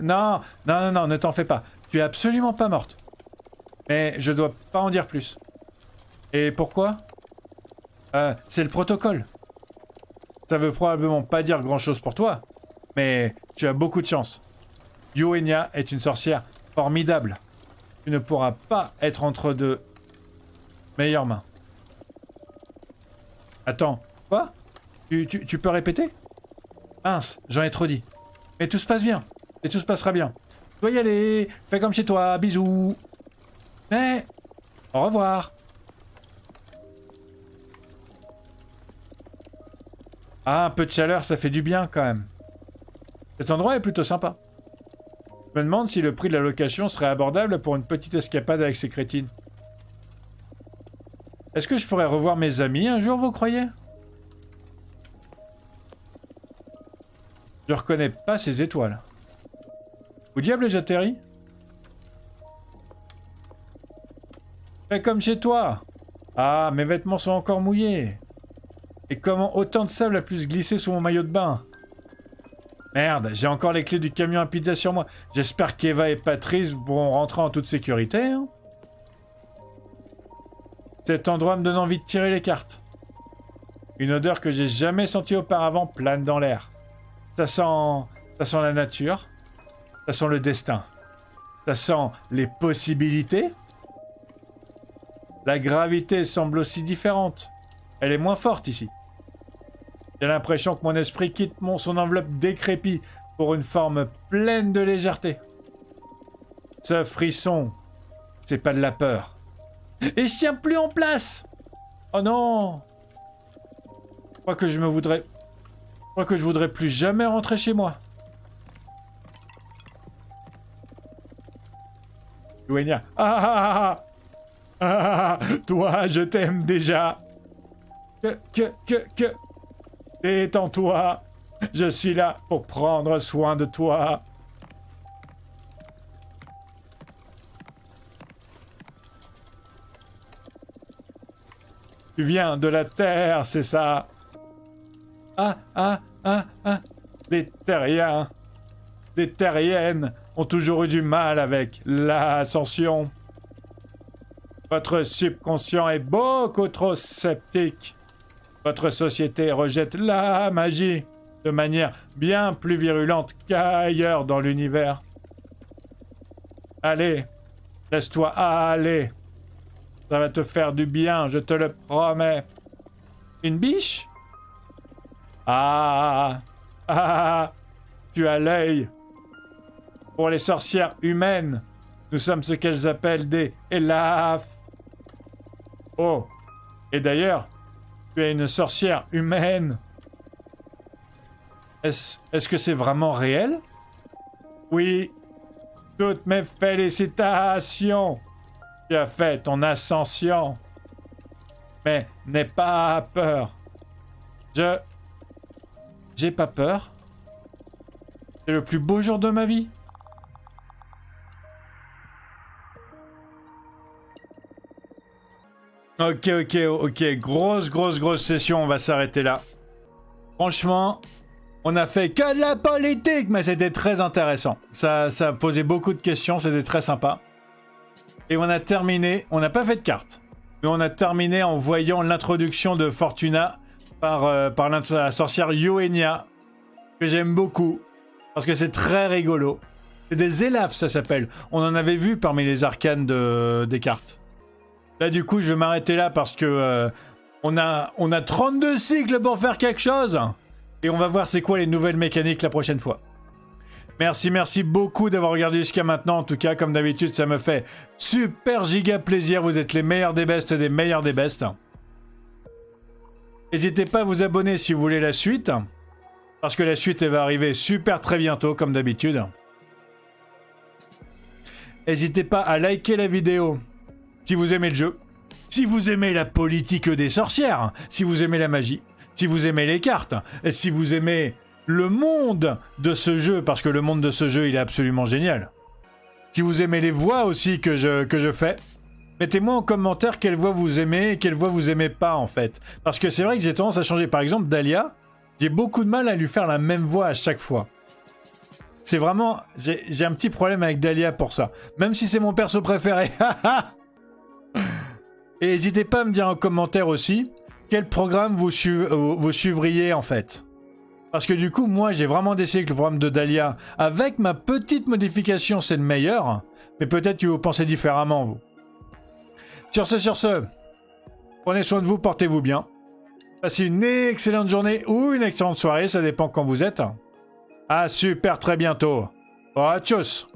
Non, non, non, non, ne t'en fais pas. Tu es absolument pas morte. Mais je dois pas en dire plus. Et pourquoi? C'est le protocole. Ça veut probablement pas dire grand-chose pour toi, mais tu as beaucoup de chance. Yoenia est une sorcière formidable. Tu ne pourras pas être entre de meilleures mains. Attends, quoi? Tu peux répéter? Mince, j'en ai trop dit. Mais tout se passe bien. Et tout se passera bien. Tu dois y aller. Fais comme chez toi. Bisous. Mais... Au revoir. Ah, un peu de chaleur, ça fait du bien quand même. Cet endroit est plutôt sympa. Je me demande si le prix de la location serait abordable pour une petite escapade avec ces crétines. Est-ce que je pourrais revoir mes amis un jour, vous croyez? Je reconnais pas ces étoiles. Où diable j'atterris? Fais comme chez toi. Ah, mes vêtements sont encore mouillés. Et comment autant de sable a pu se glisser sous mon maillot de bain? Merde, j'ai encore les clés du camion à pizza sur moi. J'espère qu'Eva et Patrice pourront rentrer en toute sécurité. Hein. Cet endroit me donne envie de tirer les cartes. Une odeur que j'ai jamais sentie auparavant plane dans l'air. Ça sent la nature. Ça sent le destin. Ça sent les possibilités. La gravité semble aussi différente. Elle est moins forte ici. J'ai l'impression que mon esprit quitte son enveloppe décrépite pour une forme pleine de légèreté. Ce frisson, c'est pas de la peur. Et je tiens plus en place. Oh non. Je crois que je voudrais plus jamais rentrer chez moi. Yoenia. Toi, je t'aime déjà. Que. Détends-toi. Je suis là pour prendre soin de toi. Tu viens de la Terre, c'est ça? Les terriens, les terriennes ont toujours eu du mal avec l'ascension. Votre subconscient est beaucoup trop sceptique. Votre société rejette la magie de manière bien plus virulente qu'ailleurs dans l'univers. Allez, laisse-toi aller. Ça va te faire du bien, je te le promets. Une biche? Tu as l'œil. Pour les sorcières humaines, nous sommes ce qu'elles appellent des elafes. Oh, et d'ailleurs, tu es une sorcière humaine. Est-ce que c'est vraiment réel? Oui. Toutes mes félicitations. Tu as fait ton ascension. Mais n'aie pas peur. J'ai pas peur. C'est le plus beau jour de ma vie. Ok. Grosse session, on va s'arrêter là. Franchement, on a fait que de la politique, mais c'était très intéressant. Ça posait beaucoup de questions, c'était très sympa. Et on a terminé, on n'a pas fait de carte, mais on a terminé en voyant l'introduction de Fortuna par la sorcière Yoenia, que j'aime beaucoup, parce que c'est très rigolo. C'est des élafes, ça s'appelle. On en avait vu parmi les arcanes des cartes. Là, du coup, je vais m'arrêter là parce que on a 32 cycles pour faire quelque chose. Et on va voir c'est quoi les nouvelles mécaniques la prochaine fois. Merci beaucoup d'avoir regardé jusqu'à maintenant. En tout cas, comme d'habitude, ça me fait super giga plaisir. Vous êtes les meilleurs des bestes des meilleurs des bestes. N'hésitez pas à vous abonner si vous voulez la suite. Parce que la suite, elle va arriver super très bientôt, comme d'habitude. N'hésitez pas à liker la vidéo si vous aimez le jeu. Si vous aimez la politique des sorcières. Si vous aimez la magie. Si vous aimez les cartes. Et si vous aimez le monde de ce jeu. Parce que le monde de ce jeu, il est absolument génial. Si vous aimez les voix aussi que je fais. Mettez-moi en commentaire quelle voix vous aimez et quelle voix vous aimez pas en fait. Parce que c'est vrai que j'ai tendance à changer. Par exemple, Dahlia, j'ai beaucoup de mal à lui faire la même voix à chaque fois. C'est vraiment... J'ai un petit problème avec Dahlia pour ça. Même si c'est mon perso préféré. Et n'hésitez pas à me dire en commentaire aussi quel programme vous suivriez en fait. Parce que du coup, moi, j'ai vraiment décidé que le programme de Dahlia, avec ma petite modification, c'est le meilleur. Mais peut-être que vous pensez différemment, vous. Sur ce, prenez soin de vous, portez-vous bien. Passez une excellente journée ou une excellente soirée, ça dépend quand vous êtes. À super très bientôt. Oh, tchuss.